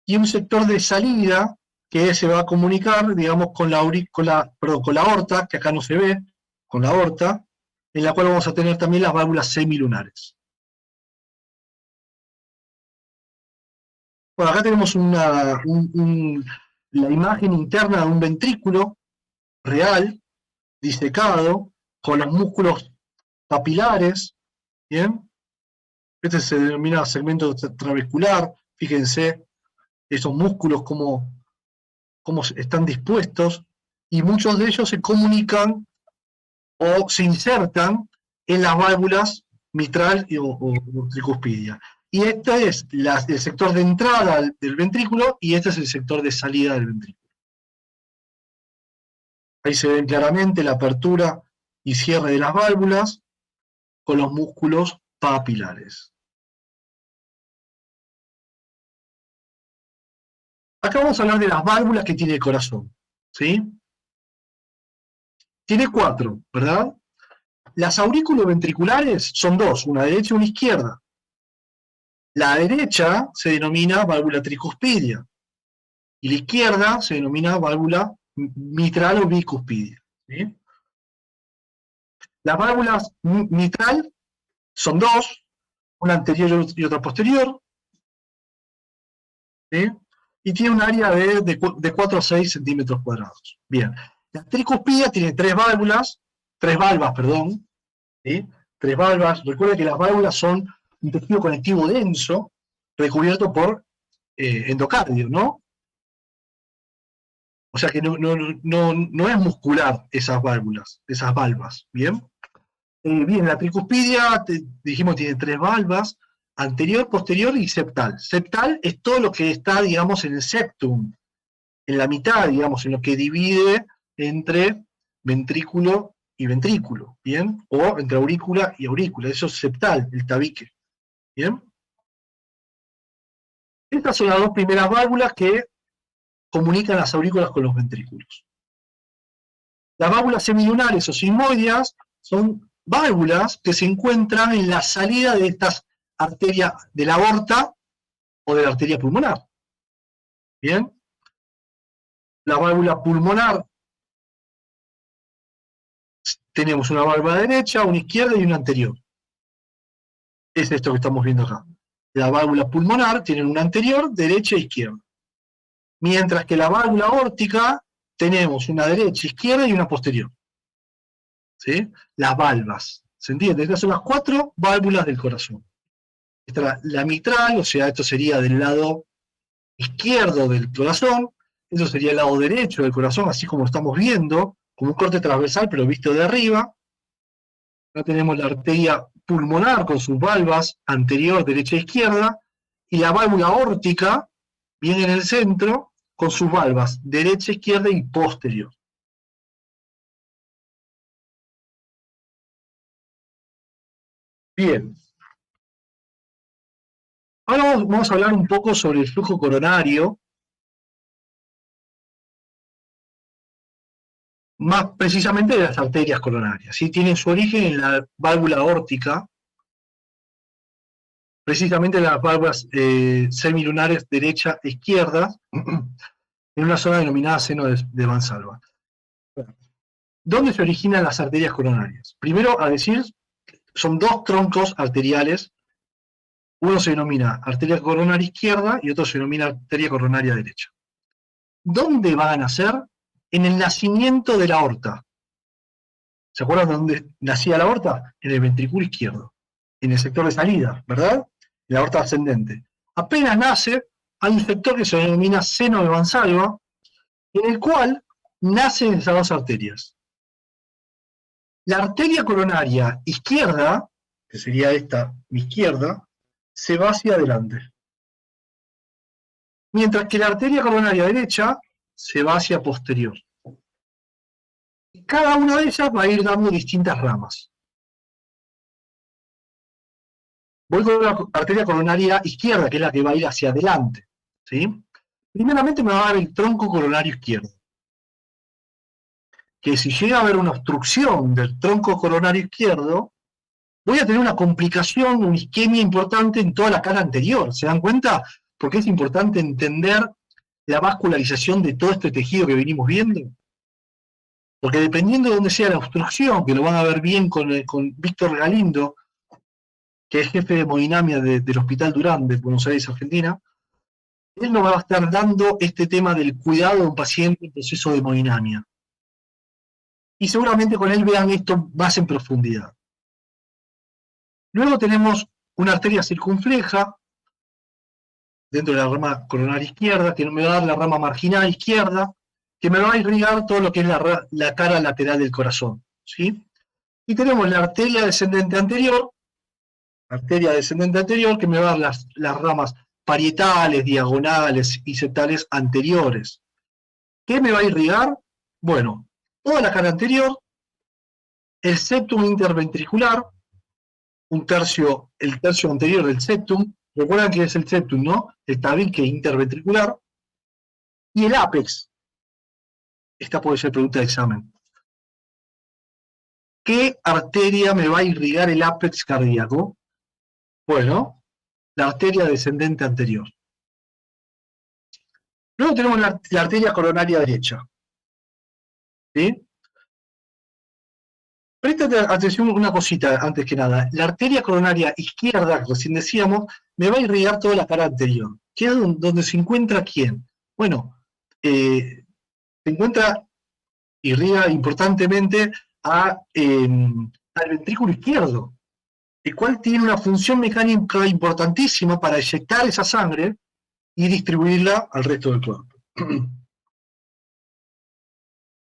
y un sector de salida que se va a comunicar, digamos, con la aorta, que acá no se ve, con la aorta, en la cual vamos a tener también las válvulas semilunares. Bueno, acá tenemos la imagen interna de un ventrículo real, disecado, con los músculos papilares, ¿bien? Este se denomina segmento trabecular, fíjense, esos músculos cómo están dispuestos, y muchos de ellos se comunican o se insertan en las válvulas mitral o tricuspidia. Y este es el sector de entrada del ventrículo, y este es el sector de salida del ventrículo. Ahí se ven claramente la apertura y cierre de las válvulas con los músculos papilares. Acá vamos a hablar de las válvulas que tiene el corazón, ¿sí? Tiene 4, ¿verdad? Las aurículo-ventriculares son 2, una derecha y una izquierda. La derecha se denomina válvula tricuspidia, y la izquierda se denomina válvula mitral o bicuspidia, ¿sí? Las válvulas mitral son 2, una anterior y otra posterior, ¿sí? Y tiene un área de 4 a 6 centímetros cuadrados. Bien, la tricuspidia tiene 3 valvas, ¿sí? 3 valvas. Recuerden que las válvulas son un tejido conectivo denso, recubierto por endocardio, ¿no? O sea que no es muscular esas valvas, ¿bien? Bien, la tricuspidia, dijimos, tiene 3 valvas, anterior, posterior y septal. Septal es todo lo que está, digamos, en el septum, en la mitad, digamos, en lo que divide entre ventrículo y ventrículo, ¿bien? O entre aurícula y aurícula, eso es septal, el tabique, ¿bien? Estas son las 2 primeras válvulas que comunican las aurículas con los ventrículos. Las válvulas semilunares o sigmoideas son válvulas que se encuentran en la salida de estas arterias de la aorta o de la arteria pulmonar. ¿Bien? La válvula pulmonar, tenemos una válvula derecha, una izquierda y una anterior. Es esto que estamos viendo acá. La válvula pulmonar tiene una anterior, derecha e izquierda. Mientras que la válvula aórtica tenemos una derecha, izquierda y una posterior. ¿Sí? Las valvas. ¿Se entiende? Estas son las 4 válvulas del corazón. Esta la mitral, o sea, esto sería del lado izquierdo del corazón, esto sería el lado derecho del corazón, así como lo estamos viendo, como un corte transversal, pero visto de arriba. Acá tenemos la arteria pulmonar con sus valvas anterior, derecha e izquierda, y la válvula aórtica, bien en el centro, con sus valvas derecha, izquierda y posterior. Bien. Ahora vamos a hablar un poco sobre el flujo coronario, más precisamente de las arterias coronarias. ¿Sí? Tienen su origen en la válvula aórtica, precisamente las válvulas semilunares derecha e izquierda, en una zona denominada seno de Valsalva. ¿Dónde se originan las arterias coronarias? Primero, a decir, son dos troncos arteriales. Uno se denomina arteria coronaria izquierda y otro se denomina arteria coronaria derecha. ¿Dónde van a nacer? En el nacimiento de la aorta. ¿Se acuerdan de dónde nacía la aorta? En el ventrículo izquierdo, en el sector de salida, ¿verdad? La aorta ascendente. Apenas nace, hay un sector que se denomina seno de Valsalva, en el cual nacen esas dos arterias. La arteria coronaria izquierda, que sería esta, mi izquierda, se va hacia adelante. Mientras que la arteria coronaria derecha se va hacia posterior. Cada una de ellas va a ir dando distintas ramas. Voy con la arteria coronaria izquierda, que es la que va a ir hacia adelante, ¿sí? Primeramente me va a dar el tronco coronario izquierdo. Que si llega a haber una obstrucción del tronco coronario izquierdo, voy a tener una complicación, una isquemia importante en toda la cara anterior. ¿Se dan cuenta? Porque es importante entender la vascularización de todo este tejido que venimos viendo. Porque dependiendo de dónde sea la obstrucción, que lo van a ver bien con Víctor Galindo, que es jefe de hemodinamia del Hospital Durán de Buenos Aires, Argentina, él nos va a estar dando este tema del cuidado de un paciente en proceso de hemodinamia. Y seguramente con él vean esto más en profundidad. Luego tenemos una arteria circunfleja, dentro de la rama coronaria izquierda, que me va a dar la rama marginal izquierda, que me va a irrigar todo lo que es la cara lateral del corazón, ¿sí? Y tenemos la arteria descendente anterior, que me va a dar las ramas parietales, diagonales y septales anteriores. ¿Qué me va a irrigar? Bueno, toda la cara anterior, el septum interventricular, el tercio anterior del septum, recuerdan que es el septum, ¿no? El tabique interventricular, y el ápex. Esta puede ser pregunta de examen. ¿Qué arteria me va a irrigar el ápex cardíaco? Bueno, la arteria descendente anterior. Luego tenemos la arteria coronaria derecha. ¿Sí? Préstate atención una cosita antes que nada. La arteria coronaria izquierda, que recién decíamos, me va a irrigar toda la cara anterior. ¿Qué es donde se encuentra quién? Bueno, se encuentra, irriga importantemente al ventrículo izquierdo, el cual tiene una función mecánica importantísima para eyectar esa sangre y distribuirla al resto del cuerpo.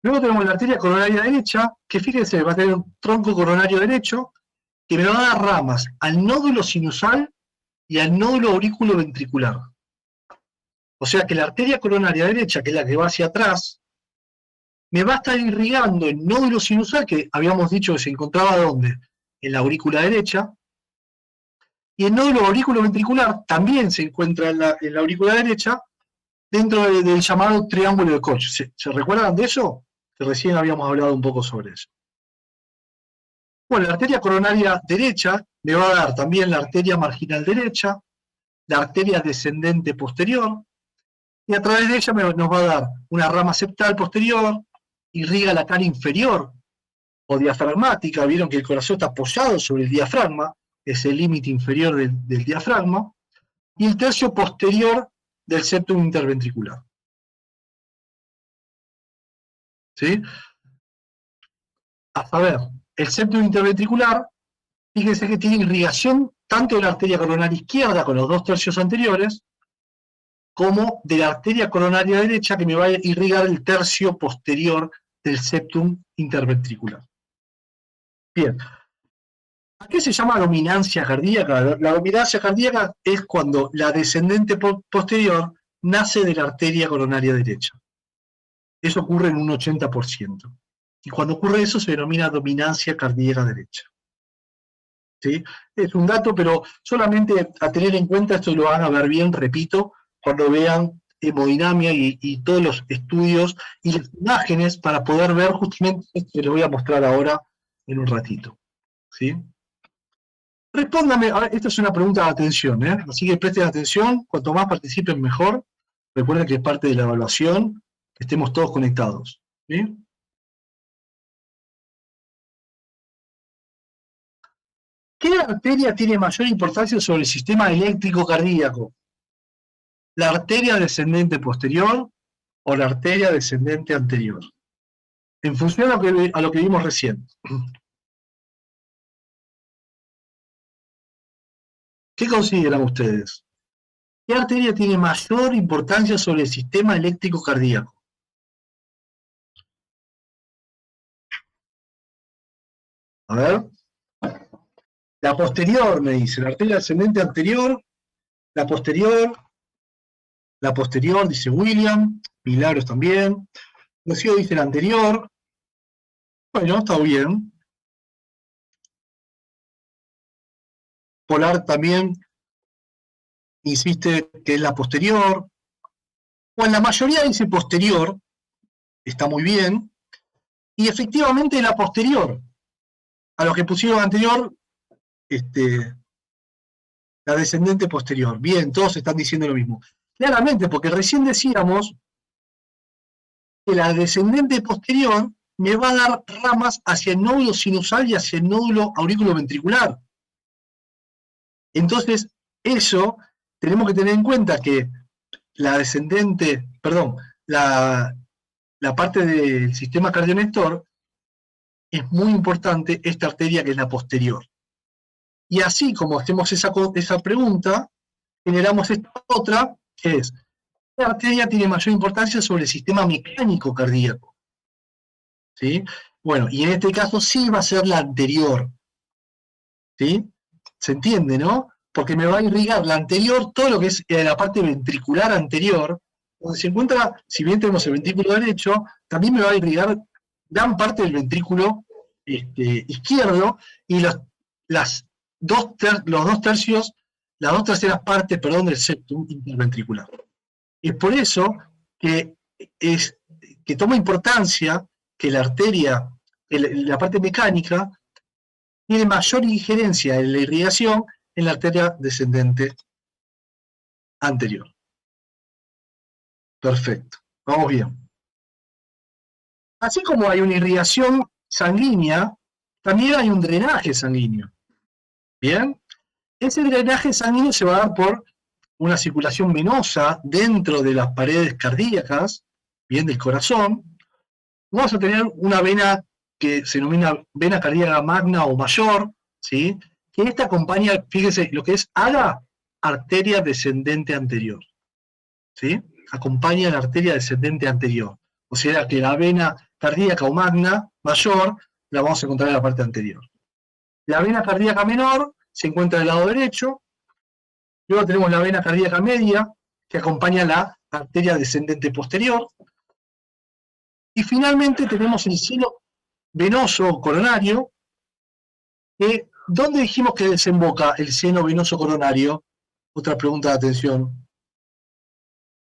Luego tenemos la arteria coronaria derecha, que fíjense, va a tener un tronco coronario derecho, que me va a dar ramas al nódulo sinusal y al nódulo aurículo ventricular. O sea que la arteria coronaria derecha, que es la que va hacia atrás, me va a estar irrigando el nódulo sinusal, que habíamos dicho que se encontraba ¿dónde? En la aurícula derecha, y el nódulo aurículo ventricular también se encuentra en la aurícula derecha, dentro del llamado triángulo de Koch. ¿Se recuerdan de eso? Que recién habíamos hablado un poco sobre eso. Bueno, la arteria coronaria derecha me va a dar también la arteria marginal derecha, la arteria descendente posterior, y a través de ella nos va a dar una rama septal posterior, irriga la cara inferior o diafragmática. Vieron que el corazón está apoyado sobre el diafragma, es el límite inferior del diafragma, y el tercio posterior del septum interventricular. ¿Sí? A saber, el septum interventricular, fíjense que tiene irrigación tanto de la arteria coronaria izquierda con los dos tercios anteriores, como de la arteria coronaria derecha que me va a irrigar el tercio posterior del septum interventricular. Bien. ¿A qué se llama dominancia cardíaca? La dominancia cardíaca es cuando la descendente posterior nace de la arteria coronaria derecha. Eso ocurre en un 80%. Y cuando ocurre eso se denomina dominancia cardíaca derecha. ¿Sí? Es un dato, pero solamente a tener en cuenta, esto lo van a ver bien, repito, cuando vean hemodinamia y todos los estudios y las imágenes para poder ver justamente esto que les voy a mostrar ahora en un ratito. ¿Sí? Respóndame, a ver, esta es una pregunta de atención, así que presten atención, cuanto más participen mejor. Recuerden que es parte de la evaluación, que estemos todos conectados. ¿Sí? ¿Qué arteria tiene mayor importancia sobre el sistema eléctrico cardíaco? ¿La arteria descendente posterior o la arteria descendente anterior? En función a lo que vimos recién. ¿Qué consideran ustedes? ¿Qué arteria tiene mayor importancia sobre el sistema eléctrico cardíaco? A ver. La posterior, me dice. La arteria descendente anterior. La posterior, dice William. Milagros también. Rocío dice la anterior. Bueno, está bien. Polar también insiste que es la posterior. Bueno, la mayoría dice posterior. Está muy bien. Y efectivamente la posterior. A los que pusieron anterior, la descendente posterior. Bien, todos están diciendo lo mismo. Claramente, porque recién decíamos que la descendente posterior me va a dar ramas hacia el nódulo sinusal y hacia el nódulo auriculoventricular. Entonces, eso tenemos que tener en cuenta que la descendente, perdón, la parte del sistema cardionector es muy importante esta arteria que es la posterior. Y así como hacemos esa pregunta, generamos esta otra, que es, ¿qué arteria tiene mayor importancia sobre el sistema mecánico cardíaco? ¿Sí? Bueno, y en este caso sí va a ser la anterior. ¿Sí? ¿Se entiende, no? Porque me va a irrigar la anterior, todo lo que es la parte ventricular anterior, donde se encuentra, si bien tenemos el ventrículo derecho, también me va a irrigar gran parte del ventrículo izquierdo y los dos terceras partes, del septum interventricular. Es por eso que toma importancia que la arteria, la parte mecánica, tiene mayor injerencia en la irrigación en la arteria descendente anterior. Perfecto, vamos bien. Así como hay una irrigación sanguínea, también hay un drenaje sanguíneo. ¿Bien? Ese drenaje sanguíneo se va a dar por una circulación venosa dentro de las paredes cardíacas, bien, del corazón. Vamos a tener una vena que se denomina vena cardíaca magna o mayor, ¿sí? Que esta acompaña, fíjese, lo que es ADA, arteria descendente anterior, ¿sí? Acompaña la arteria descendente anterior. O sea que la vena cardíaca o magna mayor la vamos a encontrar en la parte anterior. La vena cardíaca menor se encuentra del lado derecho. Luego tenemos la vena cardíaca media, que acompaña la arteria descendente posterior. Y finalmente tenemos el seno venoso coronario, que ¿dónde dijimos que desemboca el seno venoso coronario? Otra pregunta de atención.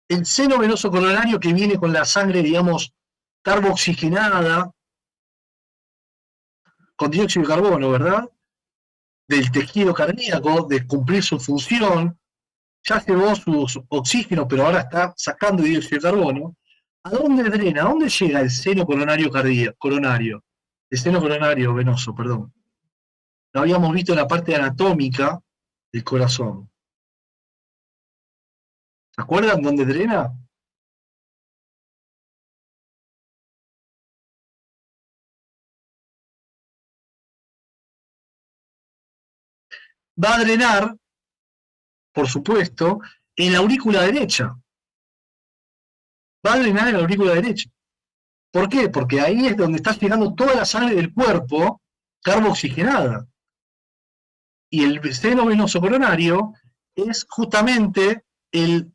El seno venoso coronario que viene con la sangre, digamos, carboxigenada, con dióxido de carbono, ¿verdad? Del tejido cardíaco, de cumplir su función, ya llevó su oxígeno, pero ahora está sacando dióxido de carbono. ¿A dónde drena? ¿A dónde llega el seno coronario coronario? El seno coronario venoso, perdón. Lo habíamos visto en la parte anatómica del corazón. ¿Se acuerdan dónde drena? Va a drenar, por supuesto, en la aurícula derecha. Va a drenar en la aurícula derecha. ¿Por qué? Porque ahí es donde está llegando toda la sangre del cuerpo carboxigenada. Y el seno venoso coronario es justamente el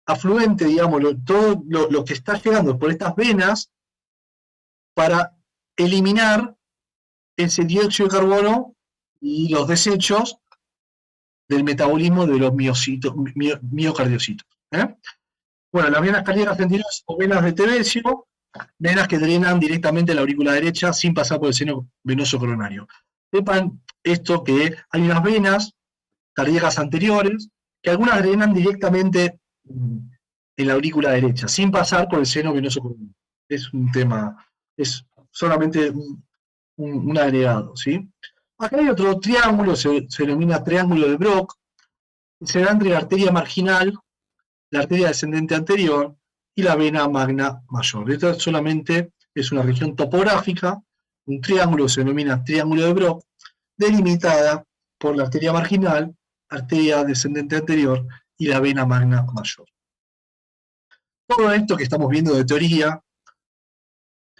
afluente, digamos, todo lo que está llegando por estas venas para eliminar ese dióxido de carbono y los desechos del metabolismo de los miocardiocitos. Bueno, las venas cardíacas anteriores o venas de Tevesio, venas que drenan directamente a la aurícula derecha sin pasar por el seno venoso coronario. Sepan, esto que hay unas venas cardíacas anteriores que algunas drenan directamente en la aurícula derecha, sin pasar por el seno venoso común. Es un tema, es solamente un agregado, ¿sí? Acá hay otro triángulo, se denomina triángulo de Brock, se da entre la arteria marginal, la arteria descendente anterior y la vena magna mayor. Esto solamente es una región topográfica, un triángulo se denomina triángulo de Brock, delimitada por la arteria marginal, arteria descendente anterior y la vena magna mayor. Todo esto que estamos viendo de teoría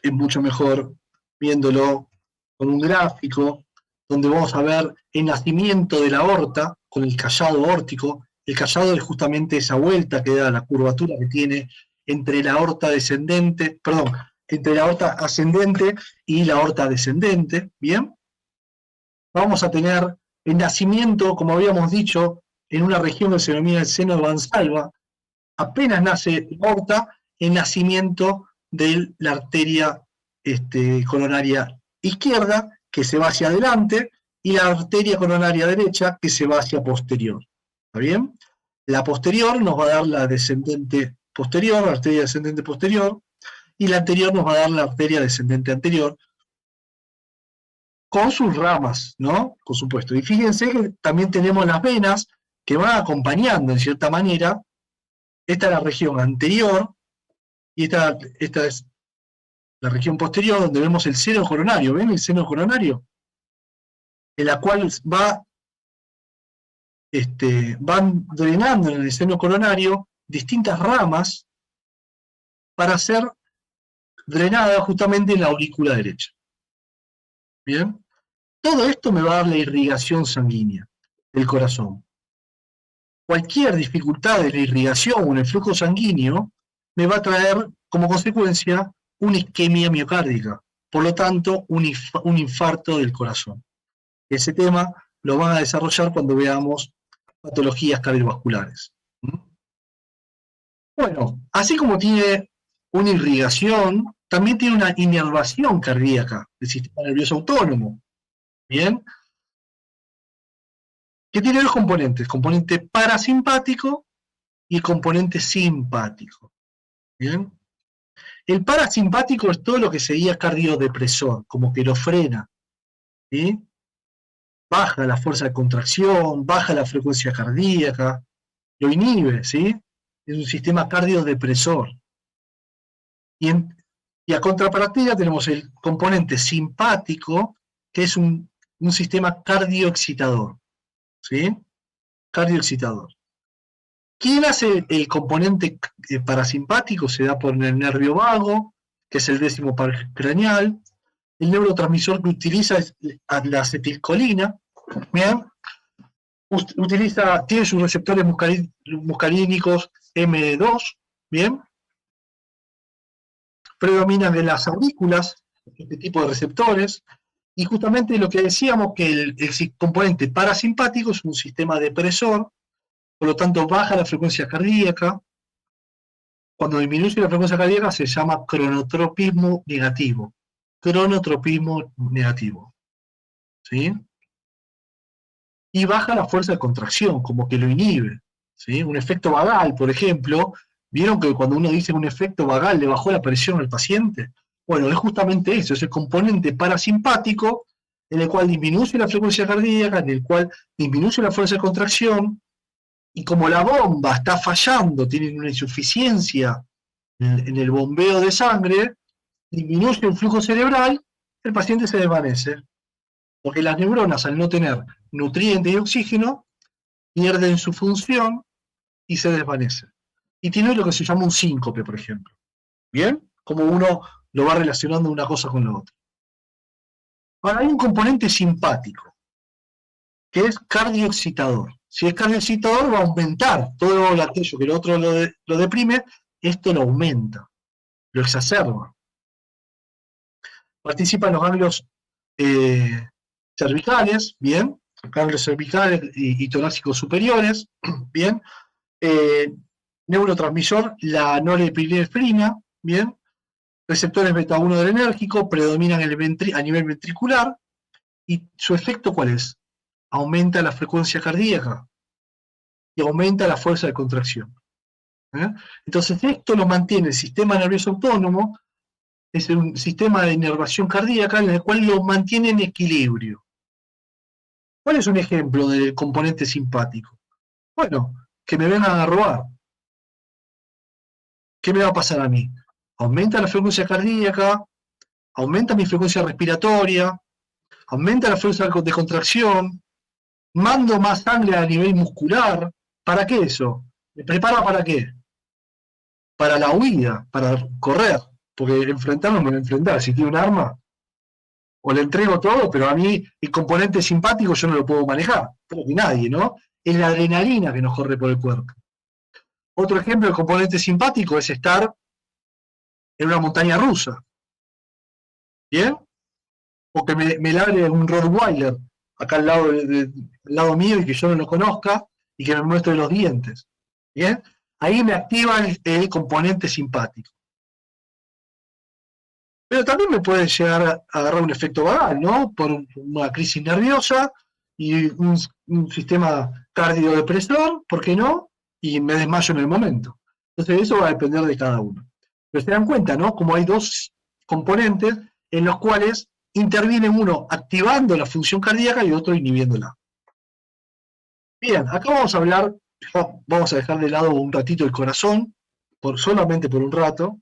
es mucho mejor viéndolo con un gráfico donde vamos a ver el nacimiento de la aorta con el callado aórtico. El callado es justamente esa vuelta que da la curvatura que tiene entre la aorta descendente, perdón, entre la aorta ascendente y la aorta descendente, ¿bien? Vamos a tener el nacimiento, como habíamos dicho, en una región que se denomina el seno de Valsalva. Apenas nace la aorta, el nacimiento de la arteria coronaria izquierda, que se va hacia adelante, y la arteria coronaria derecha, que se va hacia posterior. ¿Está bien? La posterior nos va a dar la descendente posterior, la arteria descendente posterior, y la anterior nos va a dar la arteria descendente anterior, con sus ramas, ¿no? Por supuesto. Y fíjense que también tenemos las venas que van acompañando, en cierta manera. Esta es la región anterior, y esta es la región posterior, donde vemos el seno coronario. ¿Ven el seno coronario? En la cual van drenando en el seno coronario distintas ramas para ser drenadas justamente en la aurícula derecha. ¿Bien? Todo esto me va a dar la irrigación sanguínea del corazón. Cualquier dificultad de la irrigación o en el flujo sanguíneo me va a traer como consecuencia una isquemia miocárdica, por lo tanto un infarto del corazón. Ese tema lo van a desarrollar cuando veamos patologías cardiovasculares. Bueno, así como tiene una irrigación, también tiene una inervación cardíaca del sistema nervioso autónomo. ¿Bien? Que tiene dos componentes, componente parasimpático y componente simpático. ¿Bien? El parasimpático es todo lo que sería cardiodepresor, como que lo frena, ¿sí? Baja la fuerza de contracción, baja la frecuencia cardíaca, lo inhibe, ¿sí? Es un sistema cardiodepresor. Y a contrapartida tenemos el componente simpático, que es un sistema cardioexcitador, ¿sí? Cardioexcitador. ¿Quién hace el componente parasimpático? Se da por el nervio vago, que es el décimo par craneal. El neurotransmisor que utiliza es la acetilcolina. ¿Bien? Tiene sus receptores muscarínicos M2. ¿Bien? Predominan en las aurículas este tipo de receptores. Y justamente lo que decíamos, que el componente parasimpático es un sistema depresor, por lo tanto baja la frecuencia cardíaca. Cuando disminuye la frecuencia cardíaca se llama cronotropismo negativo. Cronotropismo negativo. ¿Sí? Y baja la fuerza de contracción, como que lo inhibe. ¿Sí? Un efecto vagal, por ejemplo. ¿Vieron que cuando uno dice un efecto vagal le bajó la presión al paciente? Bueno, es justamente eso, es el componente parasimpático en el cual disminuye la frecuencia cardíaca, en el cual disminuye la fuerza de contracción, y como la bomba está fallando, tiene una insuficiencia en el bombeo de sangre, disminuye el flujo cerebral, el paciente se desvanece. Porque las neuronas, al no tener nutrientes y oxígeno, pierden su función y se desvanecen. Y tiene lo que se llama un síncope, por ejemplo. ¿Bien? Como uno lo va relacionando una cosa con la otra. Ahora, hay un componente simpático, que es cardioexcitador. Si es cardioexcitador, va a aumentar todo aquello que el otro lo deprime, esto lo aumenta, lo exacerba. Participa en los ganglios cervicales, ¿bien? Ganglios cervicales y torácicos superiores, ¿bien? Neurotransmisor, la norepinefrina, ¿bien? Receptores beta 1 adrenérgicos predominan a nivel ventricular, y su efecto ¿cuál es? aumenta la frecuencia cardíaca y aumenta la fuerza de contracción. Entonces esto lo mantiene el sistema nervioso autónomo, es un sistema de inervación cardíaca en el cual lo mantiene en equilibrio. ¿Cuál es un ejemplo del componente simpático? Bueno, que me vengan a robar. ¿Qué me va a pasar a mí? Aumenta la frecuencia cardíaca, aumenta mi frecuencia respiratoria, aumenta la fuerza de contracción, mando más sangre a nivel muscular. ¿Para qué eso? ¿Me prepara para qué? Para la huida, para correr, porque enfrentarme me voy a enfrentar. Si tiene un arma, o le entrego todo, pero a mí el componente simpático yo no lo puedo manejar, creo que nadie, ¿no? Es la adrenalina que nos corre por el cuerpo. Otro ejemplo del componente simpático es estar en una montaña rusa, ¿bien? O que me ladre un Rottweiler acá al lado mío y que yo no lo conozca y que me muestre los dientes, ¿bien? Ahí me activa el componente simpático. Pero también me puede llegar a agarrar un efecto vagal, ¿no? Por una crisis nerviosa y un sistema cardiodepresor, ¿por qué no? Y me desmayo en el momento. Entonces eso va a depender de cada uno. Pero se dan cuenta, ¿no? Como hay dos componentes en los cuales interviene uno activando la función cardíaca y otro inhibiéndola. Bien, acá vamos a hablar, vamos a dejar de lado un ratito el corazón, solamente por un rato.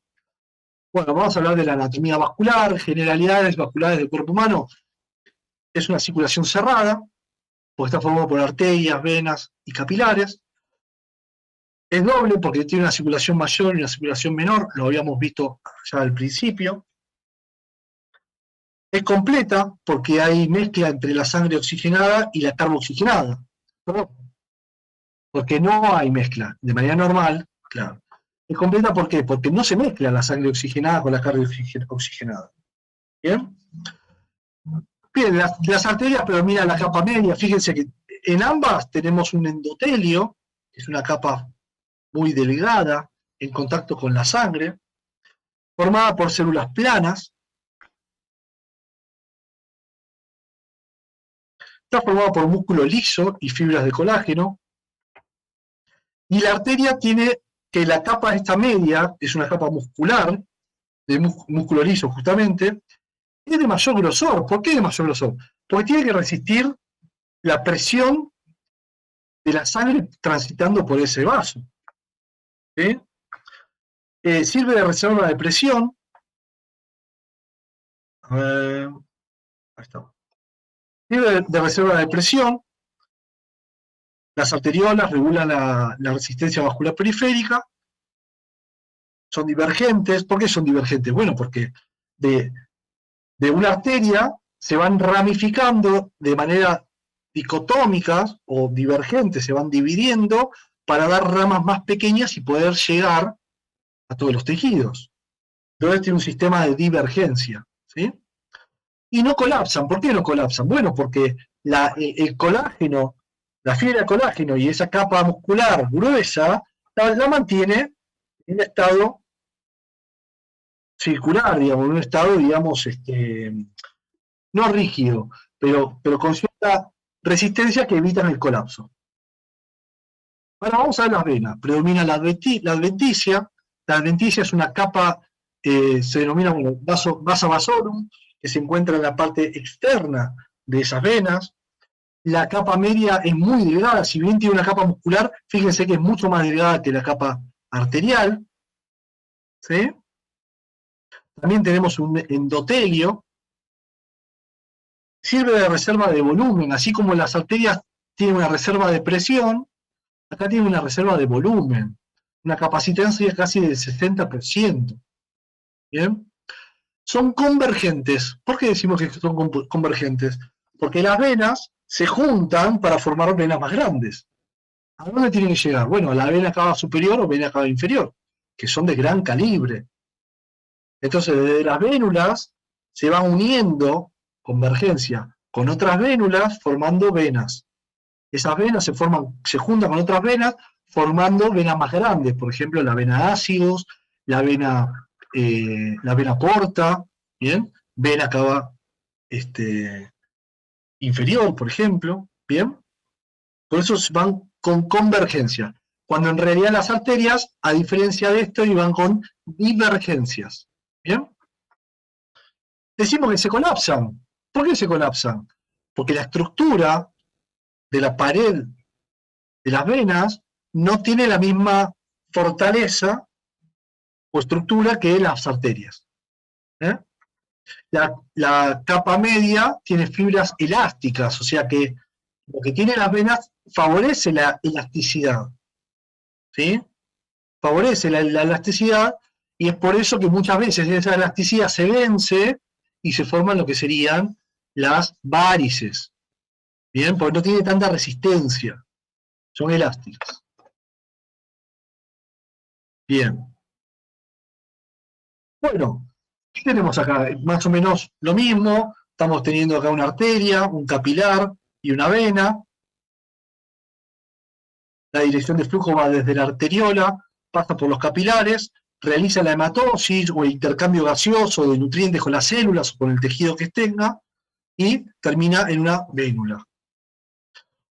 Bueno, vamos a hablar de la anatomía vascular, generalidades vasculares del cuerpo humano. Es una circulación cerrada, porque está formado por arterias, venas y capilares. Es doble porque tiene una circulación mayor y una circulación menor, lo habíamos visto ya al principio. Es completa porque hay mezcla entre la sangre oxigenada y la carbooxigenada. Porque no hay mezcla de manera normal, claro. Es completa ¿por qué? Porque no se mezcla la sangre oxigenada con la carne oxigenada. ¿Bien? Bien, las arterias predominan la capa media. Fíjense que en ambas tenemos un endotelio, que es una capa muy delgada, en contacto con la sangre, formada por células planas. Está formada por músculo liso y fibras de colágeno. Y la arteria tiene que la capa esta media, es una capa muscular, de músculo liso justamente, es de mayor grosor. ¿Por qué de mayor grosor? Porque tiene que resistir la presión de la sangre transitando por ese vaso. ¿Sí? Sirve de reserva de presión. Ahí está. Sirve de reserva de presión. Las arteriolas regulan la resistencia vascular periférica. Son divergentes. ¿Por qué son divergentes? Bueno, porque de una arteria se van ramificando de manera dicotómicas o divergentes, se van dividiendo para dar ramas más pequeñas y poder llegar a todos los tejidos. Entonces tiene un sistema de divergencia, ¿sí? Y no colapsan. ¿Por qué no colapsan? Bueno, porque el colágeno, la fibra de colágeno y esa capa muscular gruesa la mantiene en un estado circular, digamos, en un estado, digamos, no rígido, pero con cierta resistencia que evitan el colapso. Ahora vamos a ver las venas. Predomina la adventicia. La adventicia es una capa, se denomina vasa vasorum, que se encuentra en la parte externa de esas venas. La capa media es muy delgada, si bien tiene una capa muscular, fíjense que es mucho más delgada que la capa arterial. ¿Sí? También tenemos un endotelio. Sirve de reserva de volumen, así como las arterias tienen una reserva de presión, acá tiene una reserva de volumen, una capacitancia casi del 60%. ¿Bien? Son convergentes. ¿Por qué decimos que son convergentes? Porque las venas se juntan para formar venas más grandes. ¿A dónde tienen que llegar? Bueno, a la vena cava superior o vena cava inferior, que son de gran calibre. Entonces, desde las vénulas se van uniendo, convergencia, con otras vénulas formando venas. Esas venas se juntan con otras venas formando venas más grandes, por ejemplo, la vena ácidos, la vena porta, ¿bien? Vena cava inferior, por ejemplo, ¿Bien? Por eso van con convergencia. Cuando en realidad las arterias, a diferencia de esto, iban con divergencias. ¿Bien? Decimos que se colapsan. ¿Por qué se colapsan? Porque la estructura de la pared de las venas no tiene la misma fortaleza o estructura que las arterias. ¿Eh? La capa media tiene fibras elásticas, o sea que lo que tiene las venas favorece la elasticidad. ¿Sí? Favorece la elasticidad y es por eso que muchas veces esa elasticidad se vence y se forman lo que serían las várices. Bien, porque no tiene tanta resistencia, son elásticas. Bien. Bueno, ¿qué tenemos acá? Más o menos lo mismo, estamos teniendo acá una arteria, un capilar y una vena. La dirección de flujo va desde la arteriola, pasa por los capilares, realiza la hematosis o el intercambio gaseoso de nutrientes con las células o con el tejido que tenga y termina en una vénula.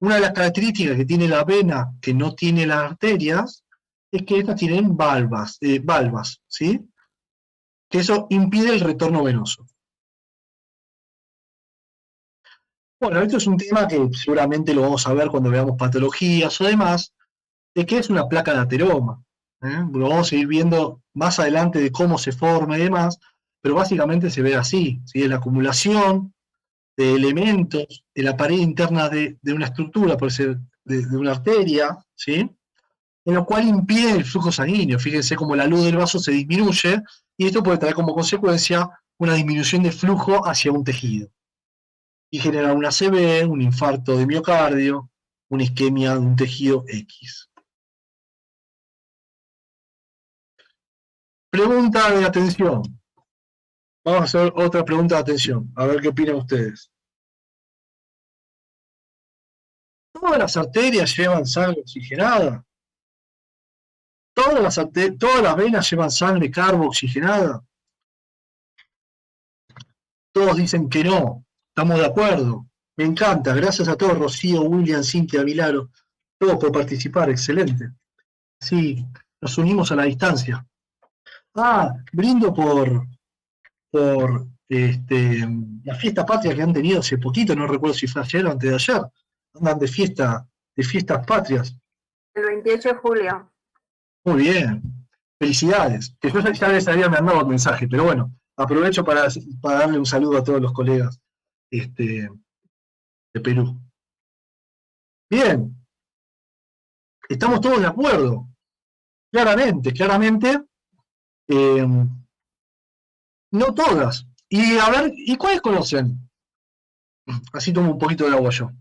Una de las características que tiene la vena que no tiene las arterias es que estas tienen valvas, ¿sí? Que eso impide el retorno venoso. Bueno, esto es un tema que seguramente lo vamos a ver cuando veamos patologías o demás, de qué es una placa de ateroma. Lo vamos a ir viendo más adelante de cómo se forma y demás, pero básicamente se ve así, ¿sí? Es la acumulación de elementos de la pared interna de una estructura, por ser de una arteria, ¿sí? En lo cual impide el flujo sanguíneo. Fíjense cómo la luz del vaso se disminuye y esto puede traer como consecuencia una disminución de flujo hacia un tejido y generar una ACV, un infarto de miocardio, una isquemia de un tejido X. Pregunta de atención. Vamos a hacer otra pregunta de atención, a ver qué opinan ustedes. ¿Todas las arterias llevan sangre oxigenada? ¿Todas las venas llevan sangre carbo-oxigenada? Todos dicen que no. Estamos de acuerdo. Me encanta. Gracias a todos, Rocío, William, Cintia, Milagro. Todos por participar. Excelente. Sí, nos unimos a la distancia. Brindo por la fiesta patria que han tenido hace poquito. No recuerdo si fue ayer o antes de ayer. Andan de fiestas patrias. El 28 de julio. Muy bien. Felicidades. Que yo ya les había mandado el mensaje, pero bueno, aprovecho para darle un saludo a todos los colegas de Perú. Bien. Estamos todos de acuerdo. Claramente. No todas. Y a ver, ¿y cuáles conocen? Así tomo un poquito de agua yo.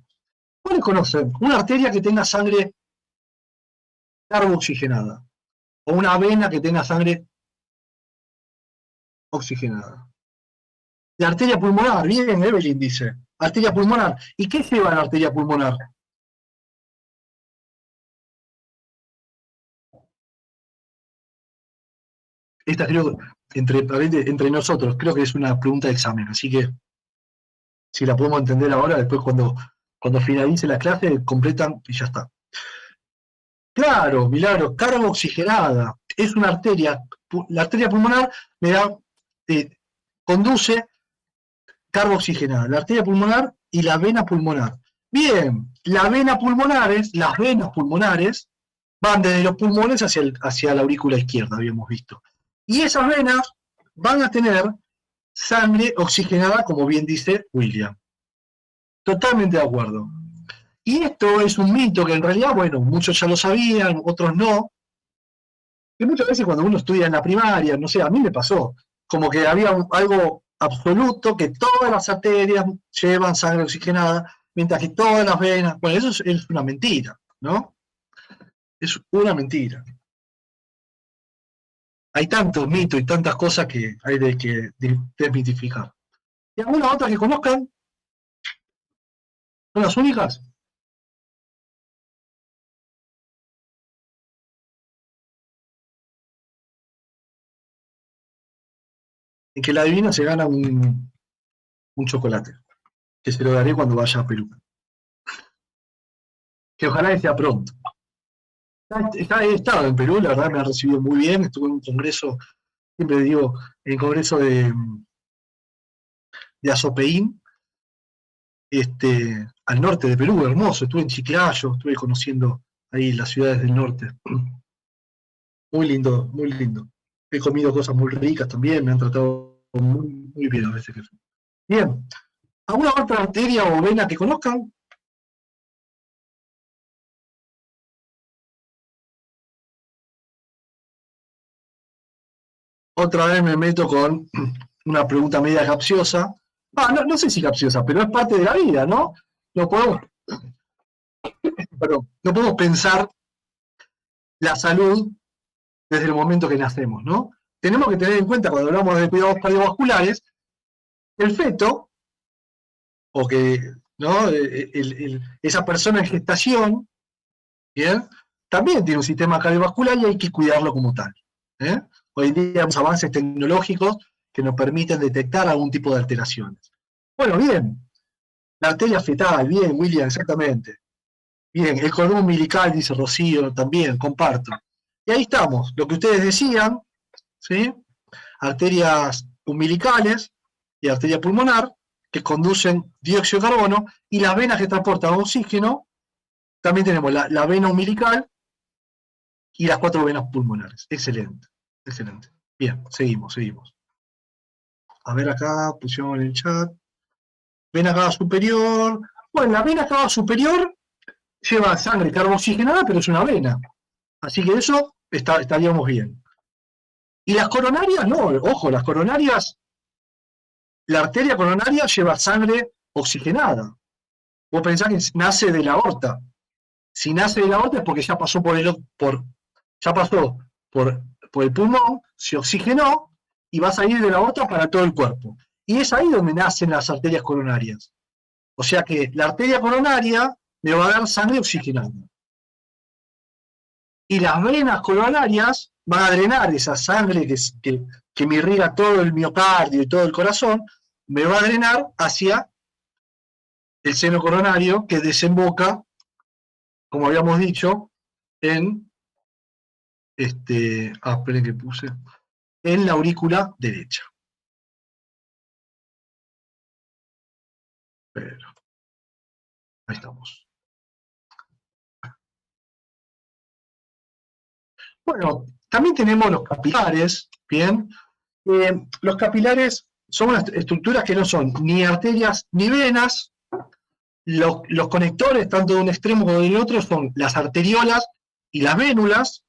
¿Cuáles conocen? Una arteria que tenga sangre carbo-oxigenada. O una vena que tenga sangre oxigenada. La arteria pulmonar, bien, Evelyn dice. Arteria pulmonar. ¿Y qué lleva la arteria pulmonar? Esta creo, entre nosotros, creo que es una pregunta de examen, así que si la podemos entender ahora, después cuando finalice la clase, completan y ya está. Claro, Milagro, carbo-oxigenada. Es una arteria, la arteria pulmonar conduce carbo-oxigenada, la arteria pulmonar y la vena pulmonar. Bien, las venas pulmonares van desde los pulmones hacia la aurícula izquierda, habíamos visto. Y esas venas van a tener sangre oxigenada, como bien dice William. Totalmente de acuerdo. Y esto es un mito que en realidad, bueno, muchos ya lo sabían, otros no. Que muchas veces cuando uno estudia en la primaria, no sé, a mí me pasó, como que había algo absoluto, que todas las arterias llevan sangre oxigenada, mientras que todas las venas, bueno, eso es una mentira, ¿no? Es una mentira. Hay tantos mitos y tantas cosas que hay que desmitificar. ¿Y alguna otra que conozcan? ¿Son las únicas? En que la adivina se gana un chocolate, que se lo daré cuando vaya a Perú. que ojalá sea pronto. He estado en Perú, la verdad me han recibido muy bien, estuve en un congreso, siempre digo, en el congreso de Azopeín, al norte de Perú, hermoso, estuve en Chiclayo, estuve conociendo ahí las ciudades del norte. Muy lindo, muy lindo. He comido cosas muy ricas también, me han tratado muy, muy bien a veces que fui. Bien, ¿alguna otra arteria o vena que conozcan? Otra vez me meto con una pregunta media capciosa. No sé si capciosa, pero es parte de la vida, ¿no? No podemos, no podemos pensar la salud desde el momento que nacemos, ¿no? Tenemos que tener en cuenta cuando hablamos de cuidados cardiovasculares, el feto, o que, ¿no? Esa persona en gestación, ¿bien? También tiene un sistema cardiovascular y hay que cuidarlo como tal. Hoy en día tenemos avances tecnológicos que nos permiten detectar algún tipo de alteraciones. Bueno, bien, la arteria fetal, bien, William, exactamente. Bien, el cordón umbilical, dice Rocío, también, comparto. Y ahí estamos, lo que ustedes decían, ¿sí? Arterias umbilicales y arteria pulmonar, que conducen dióxido de carbono, y las venas que transportan oxígeno, también tenemos la vena umbilical y las 4 venas pulmonares. Excelente, excelente. Bien, seguimos. A ver acá, pusieron en el chat. Vena cava superior. Bueno, la vena cava superior lleva sangre carboxigenada, pero es una vena. Así que eso estaríamos bien. Y las coronarias, no, ojo, las coronarias, la arteria coronaria lleva sangre oxigenada. Vos pensás que nace de la aorta. Si nace de la aorta es porque ya pasó por el pulmón, se oxigenó y va a salir de la aorta para todo el cuerpo. Y es ahí donde nacen las arterias coronarias. O sea que la arteria coronaria me va a dar sangre oxigenada. Y las venas coronarias van a drenar esa sangre que me irriga todo el miocardio y todo el corazón, me va a drenar hacia el seno coronario que desemboca, como habíamos dicho, en esperen que puse, en la aurícula derecha. Pero, ahí estamos. Bueno, también tenemos los capilares, ¿bien? Los capilares son unas estructuras que no son ni arterias ni venas. Los conectores, tanto de un extremo como del otro, son las arteriolas y las vénulas.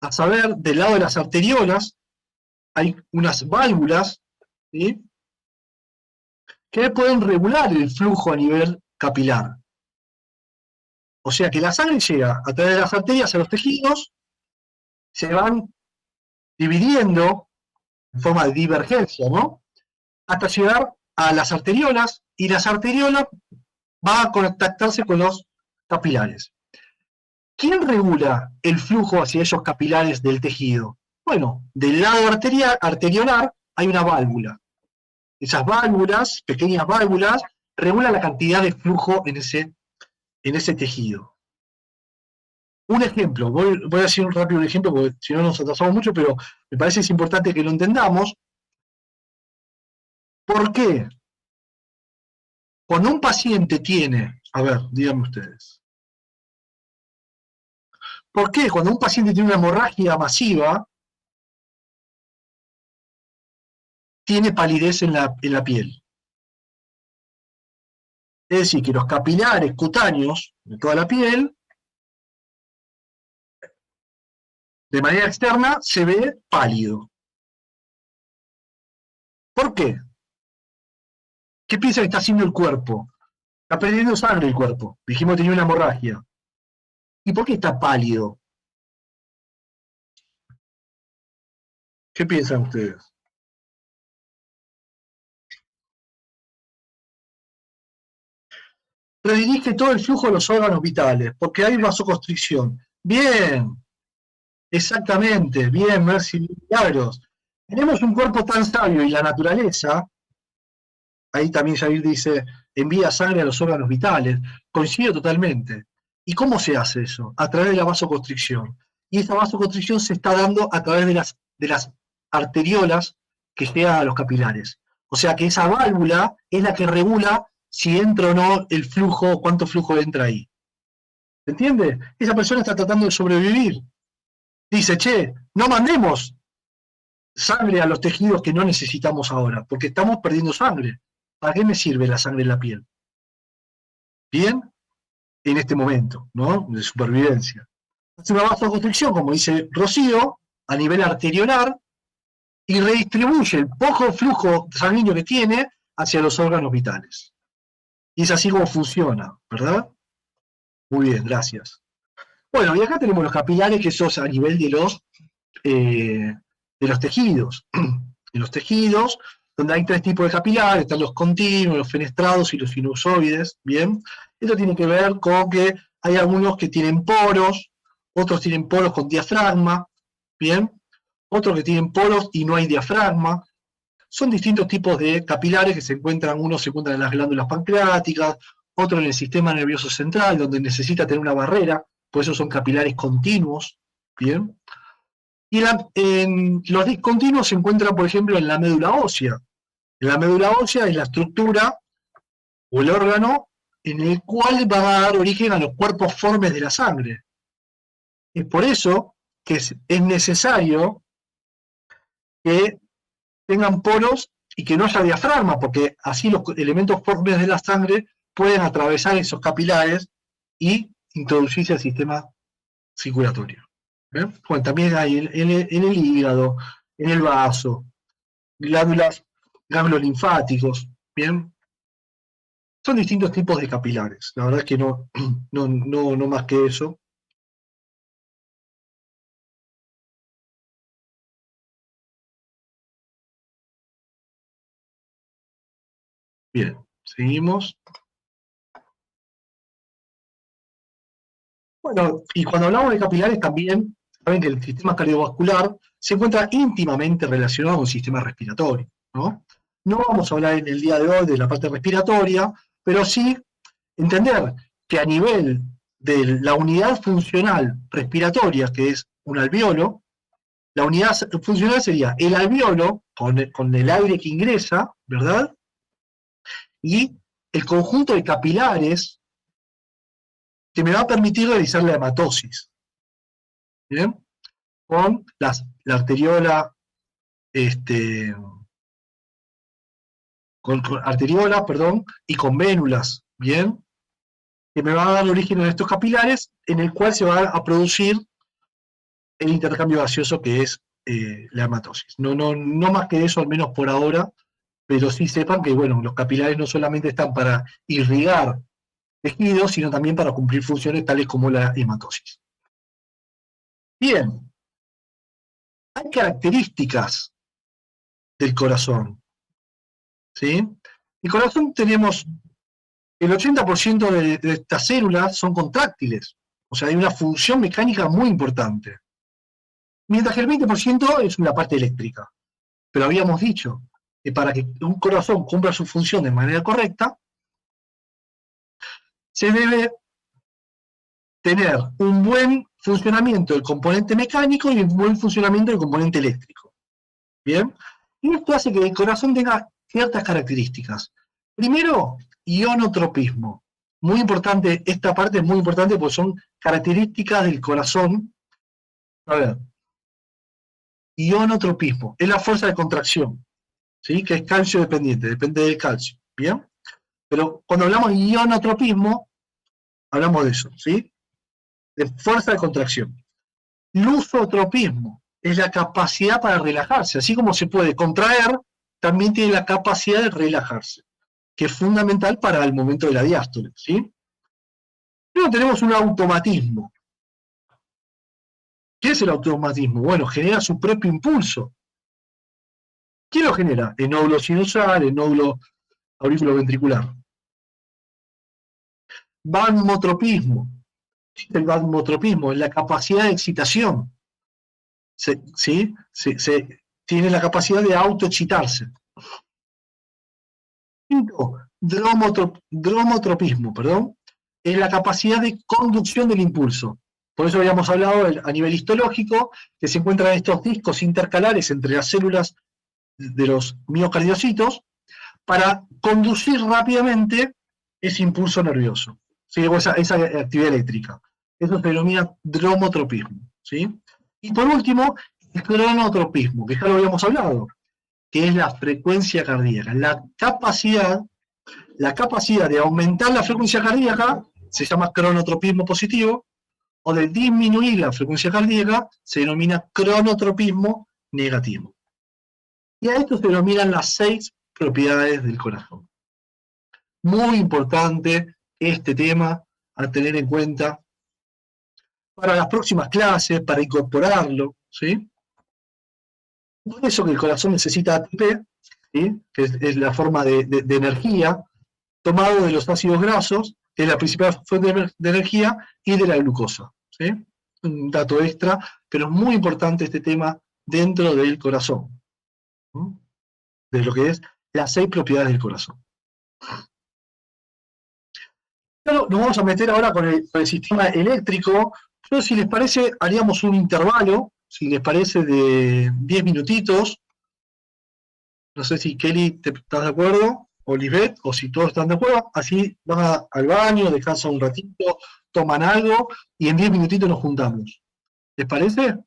A saber, del lado de las arteriolas hay unas válvulas, ¿sí?, que pueden regular el flujo a nivel capilar. O sea que la sangre llega a través de las arterias a los tejidos, se van dividiendo en forma de divergencia, ¿no?, hasta llegar a las arteriolas, y las arteriolas van a contactarse con los capilares. ¿Quién regula el flujo hacia esos capilares del tejido? Bueno, del lado arteriolar hay una válvula. Esas válvulas, pequeñas válvulas, regulan la cantidad de flujo en ese tejido. Un ejemplo, voy a decir un rápido ejemplo porque si no nos atrasamos mucho, pero me parece que es importante que lo entendamos. ¿Por qué? Cuando un paciente tiene, a ver, díganme ustedes, ¿por qué cuando un paciente tiene una hemorragia masiva tiene palidez en la piel? Es decir, que los capilares cutáneos de toda la piel, de manera externa, se ve pálido. ¿Por qué? ¿Qué piensa que está haciendo el cuerpo? Está perdiendo sangre el cuerpo. Dijimos que tenía una hemorragia. ¿Y por qué está pálido? ¿Qué piensan ustedes? Redirige todo el flujo de los órganos vitales, porque hay vasoconstricción. Bien, exactamente, bien, Mercy, milagros. Tenemos un cuerpo tan sabio y la naturaleza, ahí también Jair dice, envía sangre a los órganos vitales. Coincido totalmente. ¿Y cómo se hace eso? A través de la vasoconstricción. Y esa vasoconstricción se está dando a través de las arteriolas que llegan a los capilares. O sea que esa válvula es la que regula si entra o no el flujo, cuánto flujo entra ahí. ¿Se entiende? Esa persona está tratando de sobrevivir. Dice, che, no mandemos sangre a los tejidos que no necesitamos ahora, porque estamos perdiendo sangre. ¿Para qué me sirve la sangre en la piel? Bien, en este momento, ¿no? De supervivencia. Hace una vasoconstricción, como dice Rocío, a nivel arteriolar, y redistribuye el poco flujo sanguíneo que tiene hacia los órganos vitales. Y es así como funciona, ¿verdad? Muy bien, gracias. Bueno, y acá tenemos los capilares, que eso es a nivel de los tejidos. En los tejidos, donde hay 3 tipos de capilares, están los continuos, los fenestrados y los sinusoides, ¿bien? Esto tiene que ver con que hay algunos que tienen poros, otros tienen poros con diafragma, ¿bien? Otros que tienen poros y no hay diafragma. Son distintos tipos de capilares que se encuentran, unos se encuentran en las glándulas pancreáticas, otros en el sistema nervioso central, donde necesita tener una barrera, por eso son capilares continuos, ¿bien? Y los discontinuos se encuentran, por ejemplo, en la médula ósea. En la médula ósea es la estructura o el órgano en el cual va a dar origen a los cuerpos formes de la sangre. Es por eso que es necesario que tengan poros y que no haya diafragma, porque así los elementos formes de la sangre pueden atravesar esos capilares y introducirse al sistema circulatorio. ¿Bien? Bueno, también hay en el hígado, en el vaso, glándulas, ganglios linfáticos, ¿bien? Son distintos tipos de capilares, la verdad es que no más que eso. Bien, seguimos. Bueno, y cuando hablamos de capilares también, saben que el sistema cardiovascular se encuentra íntimamente relacionado con el sistema respiratorio, ¿no? No vamos a hablar en el día de hoy de la parte respiratoria, pero sí entender que a nivel de la unidad funcional respiratoria, que es un alveolo, la unidad funcional sería el alveolo con el aire que ingresa, ¿verdad? Y el conjunto de capilares que me va a permitir realizar la hematosis. ¿Bien? Con la arteriola, con arteriola, perdón, y con vénulas, ¿bien? Que me va a dar origen a estos capilares, en el cual se va a producir el intercambio gaseoso que es la hematosis. No más que eso, al menos por ahora, pero sí sepan que, bueno, los capilares no solamente están para irrigar tejidos, sino también para cumplir funciones tales como la hematosis. Bien, hay características del corazón, ¿sí? El corazón tenemos, el 80% de estas células son contráctiles, o sea, hay una función mecánica muy importante. Mientras que el 20% es una parte eléctrica. Pero habíamos dicho que para que un corazón cumpla su función de manera correcta, se debe tener un buen funcionamiento del componente mecánico y un buen funcionamiento del componente eléctrico. ¿Bien? Y esto hace que el corazón tenga ciertas características. Primero, ionotropismo. Muy importante, esta parte es muy importante porque son características del corazón. A ver, ionotropismo, es la fuerza de contracción, ¿sí? Que es calcio dependiente, depende del calcio, ¿bien? Pero cuando hablamos de ionotropismo, hablamos de eso, ¿sí? De fuerza de contracción. Lusotropismo es la capacidad para relajarse, así como se puede contraer, también tiene la capacidad de relajarse, que es fundamental para el momento de la diástole, ¿sí? Luego tenemos un automatismo. ¿Qué es el automatismo? Bueno, genera su propio impulso. ¿Quién lo genera? El nódulo sinusal, el nódulo auriculoventricular. Vasomotropismo. El vasomotropismo es la capacidad de excitación. ¿Sí? Tiene la capacidad de autoexcitarse. Quinto, dromotropismo, perdón. es la capacidad de conducción del impulso. Por eso habíamos hablado a nivel histológico, que se encuentran estos discos intercalares entre las células de los miocardiocitos para conducir rápidamente ese impulso nervioso, ¿sí? O esa actividad eléctrica. Eso se denomina dromotropismo, ¿sí? Y por último, el cronotropismo, que ya lo habíamos hablado, que es la frecuencia cardíaca. La capacidad de aumentar la frecuencia cardíaca se llama cronotropismo positivo, o de disminuir la frecuencia cardíaca se denomina cronotropismo negativo. Y a esto se denominan las 6 propiedades del corazón. Muy importante este tema a tener en cuenta para las próximas clases, para incorporarlo, ¿sí? Por eso que el corazón necesita ATP, ¿sí? Que es la forma de energía, tomado de los ácidos grasos, que es la principal fuente de energía, y de la glucosa, ¿sí? Un dato extra, pero es muy importante este tema dentro del corazón, ¿sí? De lo que es las 6 propiedades del corazón. Claro, nos vamos a meter ahora con el sistema eléctrico. Yo, si les parece, haríamos un intervalo, si les parece, de 10 minutitos. No sé si Kelly, ¿estás de acuerdo? O Lisbeth, o si todos están de acuerdo. Así van al baño, descansan un ratito, toman algo, y en 10 minutitos nos juntamos. ¿Les parece?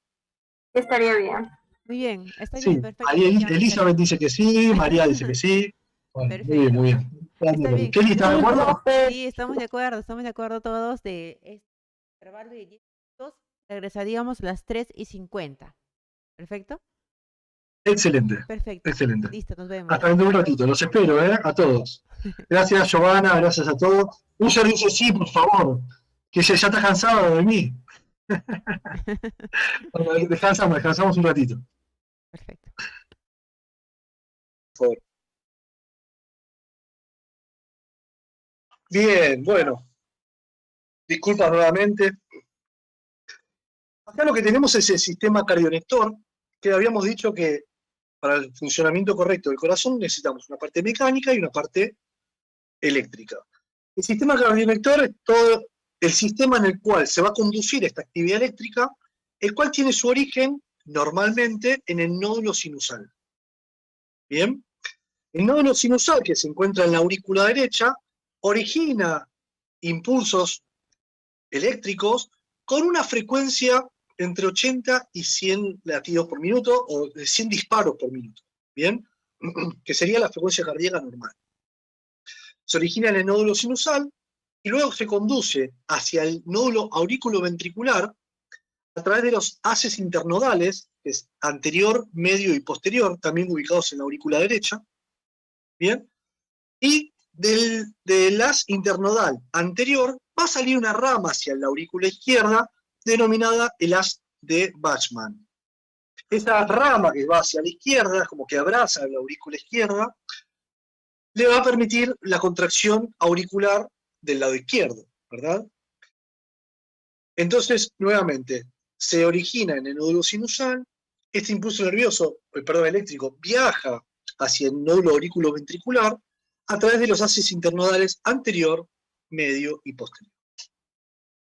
Estaría bien. Muy bien, está Sí. bien, perfecto. Ahí Efectivamente, Elizabeth dice que sí, María dice que sí. Bueno, muy bien, muy bien. Está bien. Kelly, ¿estás de acuerdo? Sí, estamos de acuerdo todos de este intervalo de 10 minutos. Regresaríamos a las 3:50. ¿Perfecto? Excelente, Perfecto. excelente. Listo, nos vemos. Hasta dentro de un ratito, los espero, a todos. Gracias, Giovanna, gracias a todos. Un servicio sí, por favor, que ya está cansado de mí. Bueno, descansamos un ratito. Perfecto. Por favor. Bien, bueno. Disculpas nuevamente. Acá lo que tenemos es el sistema cardionector, que habíamos dicho que para el funcionamiento correcto del corazón necesitamos una parte mecánica y una parte eléctrica. El sistema cardionector es todo el sistema en el cual se va a conducir esta actividad eléctrica, el cual tiene su origen normalmente en el nódulo sinusal. Bien, el nódulo sinusal, que se encuentra en la aurícula derecha, origina impulsos eléctricos con una frecuencia entre 80 y 100 latidos por minuto, o 100 disparos por minuto, ¿bien? Que sería la frecuencia cardíaca normal. Se origina en el nódulo sinusal y luego se conduce hacia el nódulo auriculoventricular a través de los haces internodales, que es anterior, medio y posterior, también ubicados en la aurícula derecha, ¿bien? Y del haz internodal anterior va a salir una rama hacia la aurícula izquierda, denominada el haz de Bachmann. Esa rama que va hacia la izquierda, como que abraza la aurícula izquierda, le va a permitir la contracción auricular del lado izquierdo, ¿verdad? Entonces, nuevamente, se origina en el nódulo sinusal, este impulso nervioso, eléctrico, viaja hacia el nódulo auriculoventricular a través de los haces internodales anterior, medio y posterior.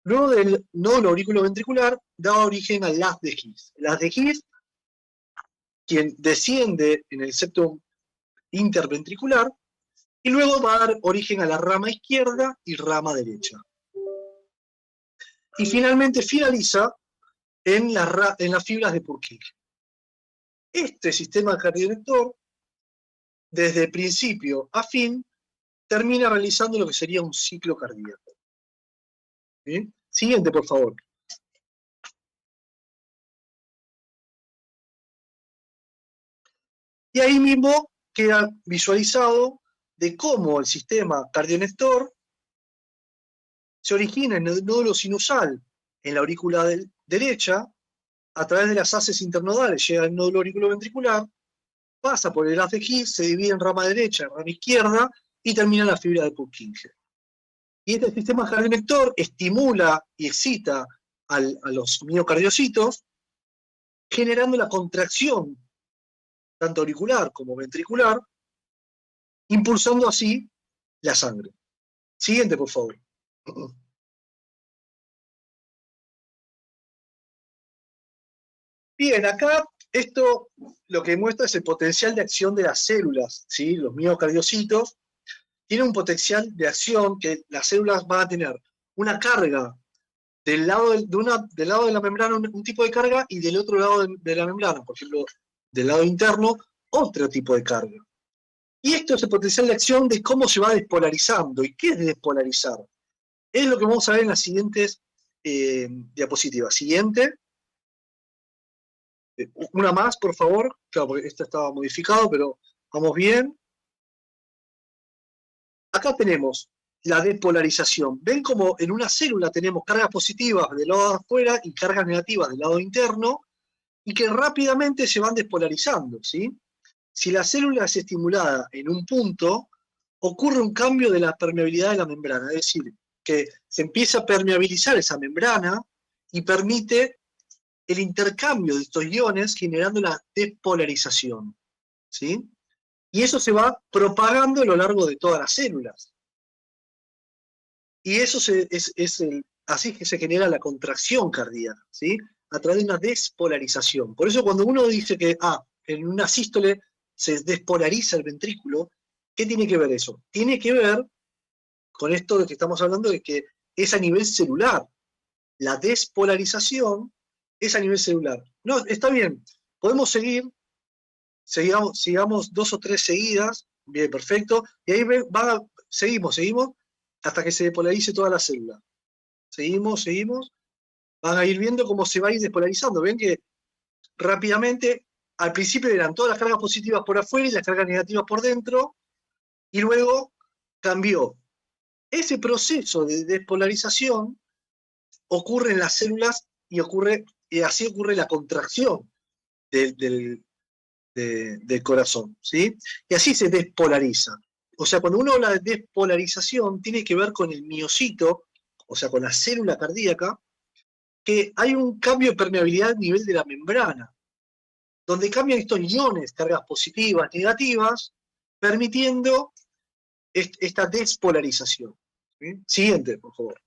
Luego del nódulo auriculoventricular da origen al haz de His. El haz de His, quien desciende en el septo interventricular, y luego va a dar origen a la rama izquierda y rama derecha. Y finalmente finaliza en las fibras de Purkinje. Este sistema cardionector, desde principio a fin, termina realizando lo que sería un ciclo cardíaco. ¿Sí? Siguiente, por favor. Y ahí mismo queda visualizado de cómo el sistema cardionector se origina en el nódulo sinusal, en la aurícula derecha, a través de las haces internodales, llega al nódulo auriculoventricular, pasa por el haz de His, se divide en rama derecha, rama izquierda, y termina en la fibra de Purkinje. Y este sistema cardionector estimula y excita a los miocardiocitos, generando la contracción, tanto auricular como ventricular, impulsando así la sangre. Siguiente, por favor. Bien, acá esto lo que muestra es el potencial de acción de las células, ¿sí? Los miocardiocitos tienen un potencial de acción que las células van a tener una carga del lado del lado de la membrana, un tipo de carga, y del otro lado de la membrana, por ejemplo, del lado interno, otro tipo de carga. Y esto es el potencial de acción de cómo se va despolarizando. ¿Y qué es despolarizar? Es lo que vamos a ver en las siguientes diapositivas. Siguiente. Una más, por favor. Claro, porque esta estaba modificado, pero vamos bien. Acá tenemos la despolarización. ¿Ven cómo en una célula tenemos cargas positivas del lado de afuera y cargas negativas del lado interno? Y que rápidamente se van despolarizando, ¿sí? Si la célula es estimulada en un punto, ocurre un cambio de la permeabilidad de la membrana, es decir, que se empieza a permeabilizar esa membrana y permite el intercambio de estos iones generando la despolarización, ¿sí? Y eso se va propagando a lo largo de todas las células. Y eso así que se genera la contracción cardíaca, ¿sí? A través de una despolarización. Por eso cuando uno dice que en una sístole se despolariza el ventrículo, ¿qué tiene que ver eso? Tiene que ver con esto de que estamos hablando de que es a nivel celular. La despolarización es a nivel celular. No, está bien, podemos sigamos 2 o 3 seguidas, bien, perfecto, y ahí seguimos, hasta que se despolarice toda la célula. Seguimos, van a ir viendo cómo se va a ir despolarizando. Ven que rápidamente, al principio eran todas las cargas positivas por afuera y las cargas negativas por dentro, y luego cambió. Ese proceso de despolarización ocurre en las células y así ocurre la contracción del corazón, ¿sí? Y así se despolariza. O sea, cuando uno habla de despolarización, tiene que ver con el miocito, o sea, con la célula cardíaca, que hay un cambio de permeabilidad a nivel de la membrana, donde cambian estos iones, cargas positivas, negativas, permitiendo esta despolarización. ¿Sí? Siguiente, por favor.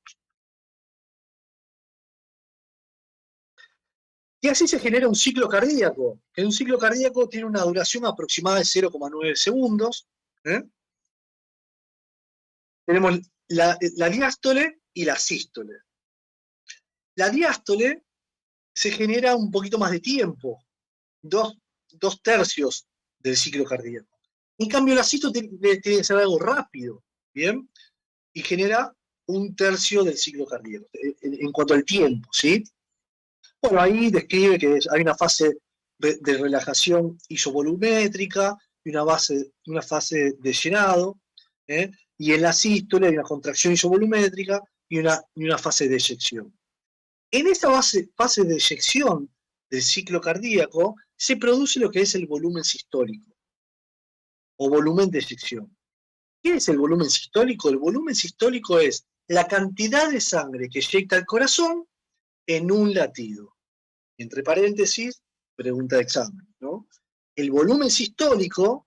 Y así se genera un ciclo cardíaco, que un ciclo cardíaco tiene una duración aproximada de 0,9 segundos. Tenemos la diástole y la sístole. La diástole se genera un poquito más de tiempo, 2/3 del ciclo cardíaco. En cambio, la sístole tiene que ser algo rápido, ¿bien? Y genera 1/3 del ciclo cardíaco, en cuanto al tiempo, ¿sí? Bueno, ahí describe que hay una fase de relajación isovolumétrica y una fase de llenado, ¿eh? Y en la sístole hay una contracción isovolumétrica y una fase de eyección. En esa fase de eyección del ciclo cardíaco se produce lo que es el volumen sistólico o volumen de eyección. ¿Qué es el volumen sistólico? El volumen sistólico es la cantidad de sangre que eyecta el corazón en un latido. Entre paréntesis, pregunta de examen, ¿no? El volumen sistólico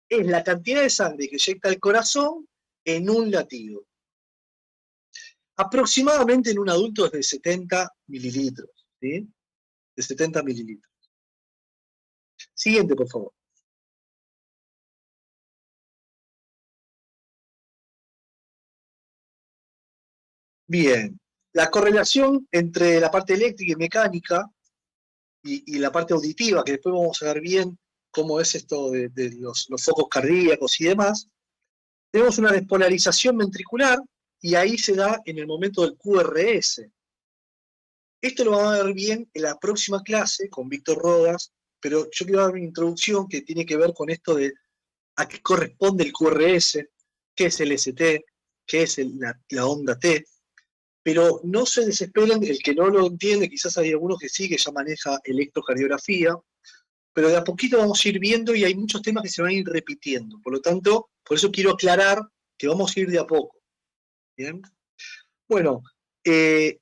es la cantidad de sangre que eyecta el corazón en un latido. Aproximadamente en un adulto es de 70 mililitros, ¿sí? De 70 mililitros. Siguiente, por favor. Bien. La correlación entre la parte eléctrica y mecánica y la parte auditiva, que después vamos a ver bien cómo es esto de los focos cardíacos y demás, tenemos una despolarización ventricular y ahí se da en el momento del QRS. Esto lo vamos a ver bien en la próxima clase con Víctor Rodas, pero yo quiero dar una introducción que tiene que ver con esto de a qué corresponde el QRS, qué es el ST, qué es la onda T. Pero no se desesperen, el que no lo entiende, quizás hay algunos que sí, que ya maneja electrocardiografía, pero de a poquito vamos a ir viendo y hay muchos temas que se van a ir repitiendo. Por lo tanto, por eso quiero aclarar que vamos a ir de a poco. ¿Bien? Bueno,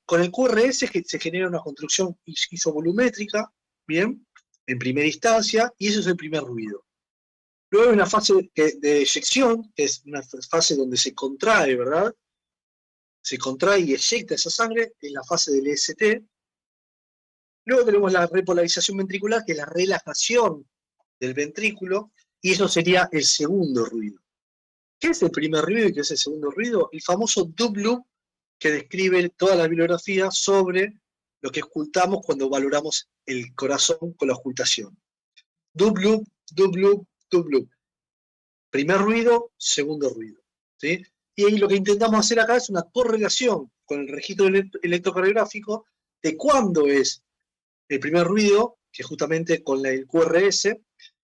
con el QRS se genera una construcción isovolumétrica, ¿bien? En primera instancia, y eso es el primer ruido. Luego hay una fase de eyección, que es una fase donde se contrae, ¿verdad? se contrae y eyecta esa sangre en la fase del EST. Luego tenemos la repolarización ventricular, que es la relajación del ventrículo, y eso sería el segundo ruido. ¿Qué es el primer ruido y qué es el segundo ruido? El famoso double loop que describe toda la bibliografía sobre lo que ocultamos cuando valoramos el corazón con la ocultación. Double loop, double loop, double loop. Primer ruido, segundo ruido. ¿Sí? Y ahí lo que intentamos hacer acá es una correlación con el registro electrocardiográfico de cuándo es el primer ruido, que es justamente con el QRS,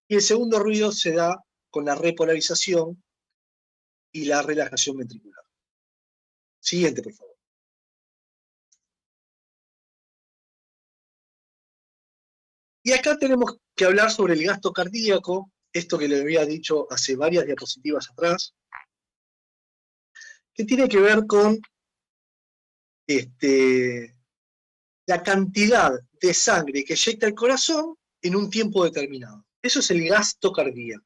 y el segundo ruido se da con la repolarización y la relajación ventricular. Siguiente, por favor. Y acá tenemos que hablar sobre el gasto cardíaco, esto que le había dicho hace varias diapositivas atrás, que tiene que ver con la cantidad de sangre que eyecta el corazón en un tiempo determinado. Eso es el gasto cardíaco.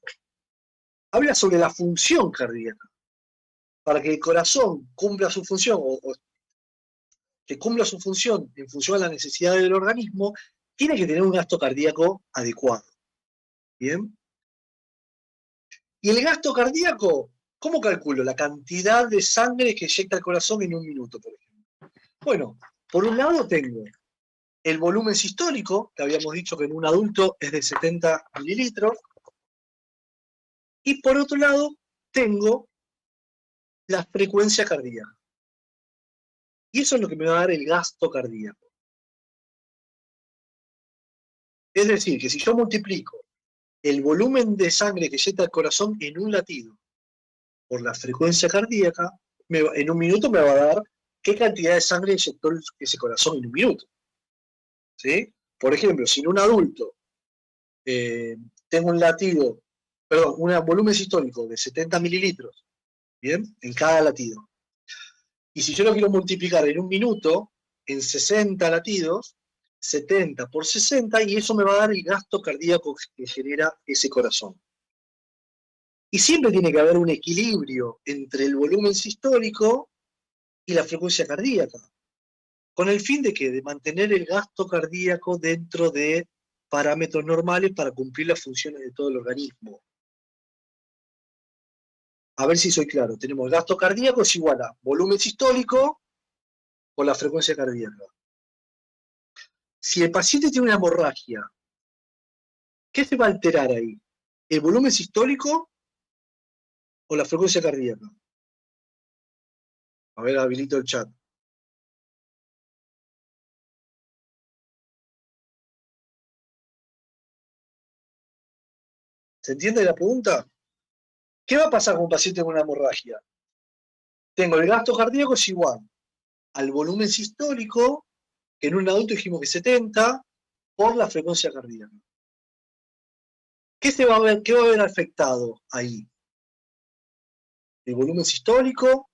Habla sobre la función cardíaca. Para que el corazón cumpla su función, o que cumpla su función en función a las necesidades del organismo, tiene que tener un gasto cardíaco adecuado. ¿Bien? Y el gasto cardíaco, ¿cómo calculo? La cantidad de sangre que eyecta el corazón en un minuto, por ejemplo. Bueno, por un lado tengo el volumen sistólico, que habíamos dicho que en un adulto es de 70 mililitros, y por otro lado tengo la frecuencia cardíaca. Y eso es lo que me va a dar el gasto cardíaco. Es decir, que si yo multiplico el volumen de sangre que eyecta el corazón en un latido por la frecuencia cardíaca, en un minuto me va a dar qué cantidad de sangre eyectó ese corazón en un minuto. ¿Sí? Por ejemplo, si en un adulto tengo un latido, perdón, un volumen sistólico de 70 mililitros, ¿bien? En cada latido. Y si yo lo quiero multiplicar en un minuto, en 60 latidos, 70 por 60, y eso me va a dar el gasto cardíaco que genera ese corazón. Y siempre tiene que haber un equilibrio entre el volumen sistólico y la frecuencia cardíaca, con el fin de que de mantener el gasto cardíaco dentro de parámetros normales para cumplir las funciones de todo el organismo. A ver si soy claro. Tenemos el gasto cardíaco es igual a volumen sistólico por la frecuencia cardíaca. Si el paciente tiene una hemorragia, ¿qué se va a alterar ahí? ¿El volumen sistólico o la frecuencia cardíaca? A ver, habilito el chat. ¿Se entiende la pregunta? ¿Qué va a pasar con un paciente con una hemorragia? Tengo el gasto cardíaco es igual al volumen sistólico, que en un adulto dijimos que 70, por la frecuencia cardíaca. ¿Qué va a haber afectado ahí? ¿El volumen sistólico?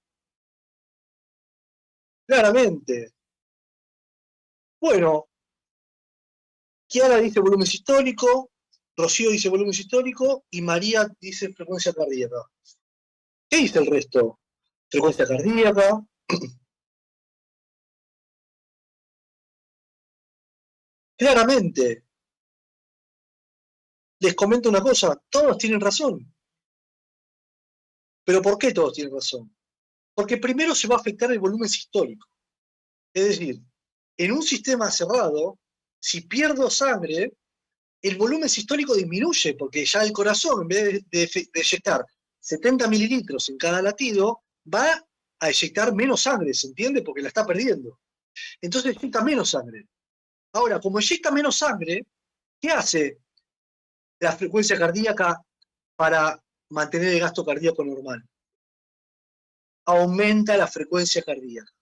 Claramente. Bueno, Kiara dice volumen sistólico, Rocío dice volumen sistólico y María dice frecuencia cardíaca. ¿Qué dice el resto? Frecuencia cardíaca. Claramente. Les comento una cosa, todos tienen razón. ¿Pero por qué todos tienen razón? Porque primero se va a afectar el volumen sistólico. Es decir, en un sistema cerrado, si pierdo sangre, el volumen sistólico disminuye, porque ya el corazón, en vez de eyectar 70 mililitros en cada latido, va a eyectar menos sangre, ¿se entiende? Porque la está perdiendo. Entonces eyecta menos sangre. Ahora, como eyecta menos sangre, ¿qué hace la frecuencia cardíaca para mantener el gasto cardíaco normal? Aumenta la frecuencia cardíaca.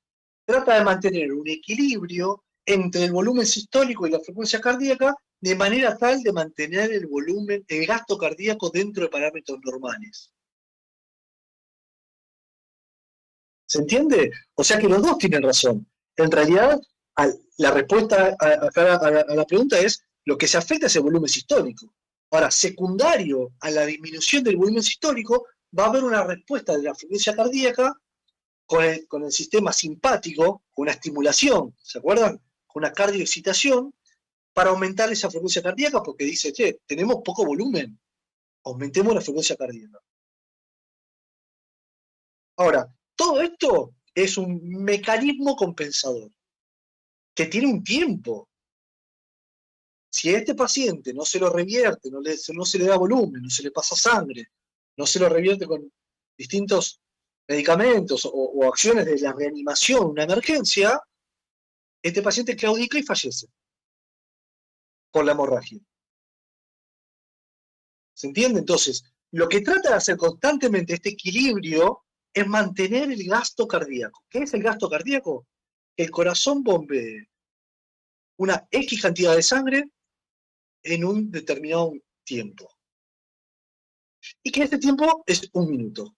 Trata de mantener un equilibrio entre el volumen sistólico y la frecuencia cardíaca, de manera tal de mantener el volumen, el gasto cardíaco dentro de parámetros normales. ¿Se entiende? O sea que los dos tienen razón. En realidad, la respuesta a la pregunta es, lo que se afecta es el volumen sistólico. Ahora, secundario a la disminución del volumen sistólico, va a haber una respuesta de la frecuencia cardíaca con el sistema simpático, con una estimulación, ¿se acuerdan? Con una cardioexcitación, para aumentar esa frecuencia cardíaca, porque dice, che, tenemos poco volumen, aumentemos la frecuencia cardíaca. Ahora, todo esto es un mecanismo compensador, que tiene un tiempo. Si a este paciente no se lo revierte, no se le da volumen, no se le pasa sangre, no se lo revierte con distintos medicamentos o acciones de la reanimación, una emergencia, este paciente claudica y fallece por la hemorragia. ¿Se entiende? Entonces, lo que trata de hacer constantemente este equilibrio es mantener el gasto cardíaco. ¿Qué es el gasto cardíaco? Que el corazón bombee una X cantidad de sangre en un determinado tiempo. Y que este tiempo es 1 minuto.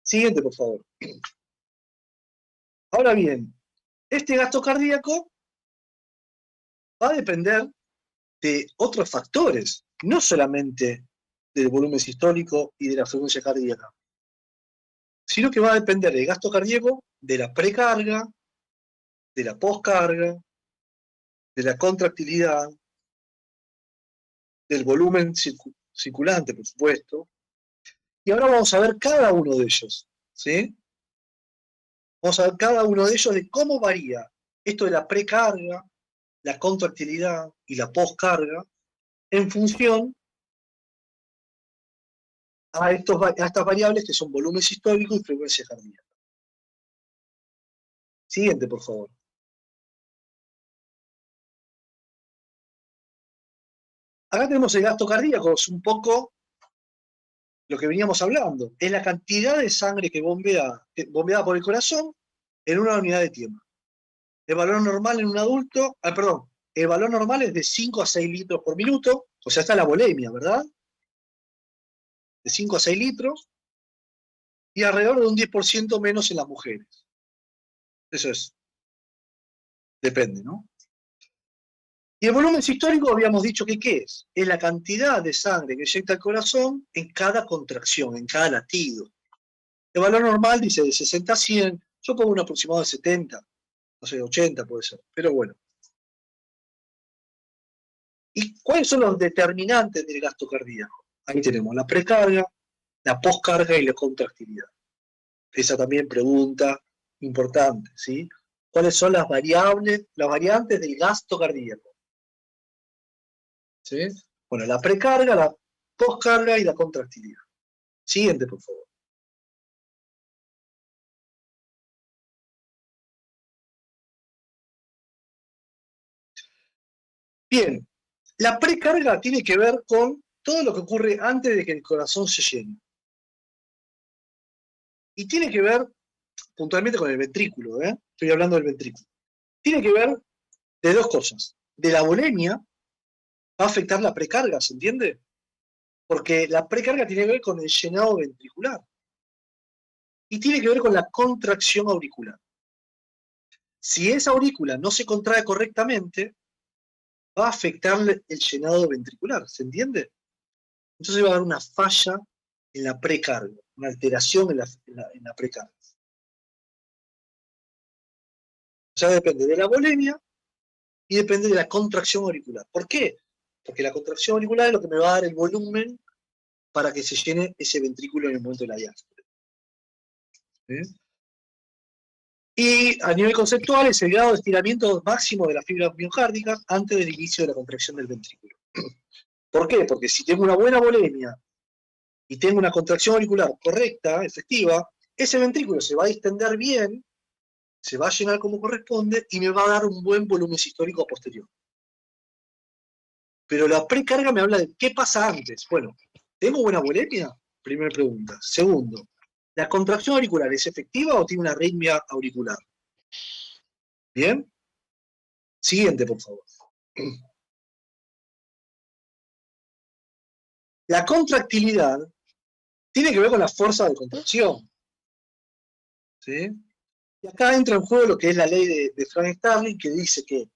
Siguiente, por favor. Ahora bien, este gasto cardíaco va a depender de otros factores, no solamente del volumen sistólico y de la frecuencia cardíaca, sino que va a depender del gasto cardíaco, de la precarga, de la poscarga, de la contractilidad, del volumen circulante, por supuesto. Y ahora vamos a ver cada uno de ellos, ¿sí? Vamos a ver cada uno de ellos de cómo varía esto de la precarga, la contractilidad y la poscarga en función a estas variables que son volumen sistólico y frecuencia cardíaca. Siguiente, por favor. Acá tenemos el gasto cardíaco, es un poco lo que veníamos hablando. Es la cantidad de sangre que bombeada por el corazón en una unidad de tiempo. El valor normal en un adulto, el valor normal es de 5 a 6 litros por minuto, o sea, está la volemia, ¿verdad? De 5 a 6 litros, y alrededor de un 10% menos en las mujeres. Eso es, depende, ¿no? Y el volumen sistólico habíamos dicho que ¿qué es? Es la cantidad de sangre que inyecta el corazón en cada contracción, en cada latido. El valor normal dice de 60 a 100, yo pongo un aproximado de 70, no sé, 80 puede ser, pero bueno. ¿Y cuáles son los determinantes del gasto cardíaco? Ahí tenemos la precarga, la poscarga y la contractilidad. Esa también pregunta importante, ¿sí? ¿Cuáles son las variantes del gasto cardíaco? ¿Sí? Bueno, la precarga, la poscarga y la contractilidad. Siguiente, por favor. Bien, la precarga tiene que ver con todo lo que ocurre antes de que el corazón se llene. Y tiene que ver puntualmente con el ventrículo, ¿eh? Estoy hablando del ventrículo. Tiene que ver de dos cosas. De la volemia va a afectar la precarga, ¿se entiende? Porque la precarga tiene que ver con el llenado ventricular. Y tiene que ver con la contracción auricular. Si esa aurícula no se contrae correctamente, va a afectar el llenado ventricular, ¿se entiende? Entonces va a haber una falla en la precarga, una alteración en la precarga. O sea, depende de la volemia y depende de la contracción auricular. ¿Por qué? Porque la contracción auricular es lo que me va a dar el volumen para que se llene ese ventrículo en el momento de la diástole. ¿Sí? Y a nivel conceptual es el grado de estiramiento máximo de la fibra miocárdica antes del inicio de la contracción del ventrículo. ¿Por qué? Porque si tengo una buena volemia y tengo una contracción auricular correcta, efectiva, ese ventrículo se va a distender bien, se va a llenar como corresponde y me va a dar un buen volumen sistólico posterior. Pero la precarga me habla de qué pasa antes. Bueno, ¿tengo buena volemia? Primera pregunta. Segundo, ¿la contracción auricular es efectiva o tiene una arritmia auricular? ¿Bien? Siguiente, por favor. La contractilidad tiene que ver con la fuerza de contracción. ¿Sí? Y acá entra en juego lo que es la ley de Frank Starling, que dice que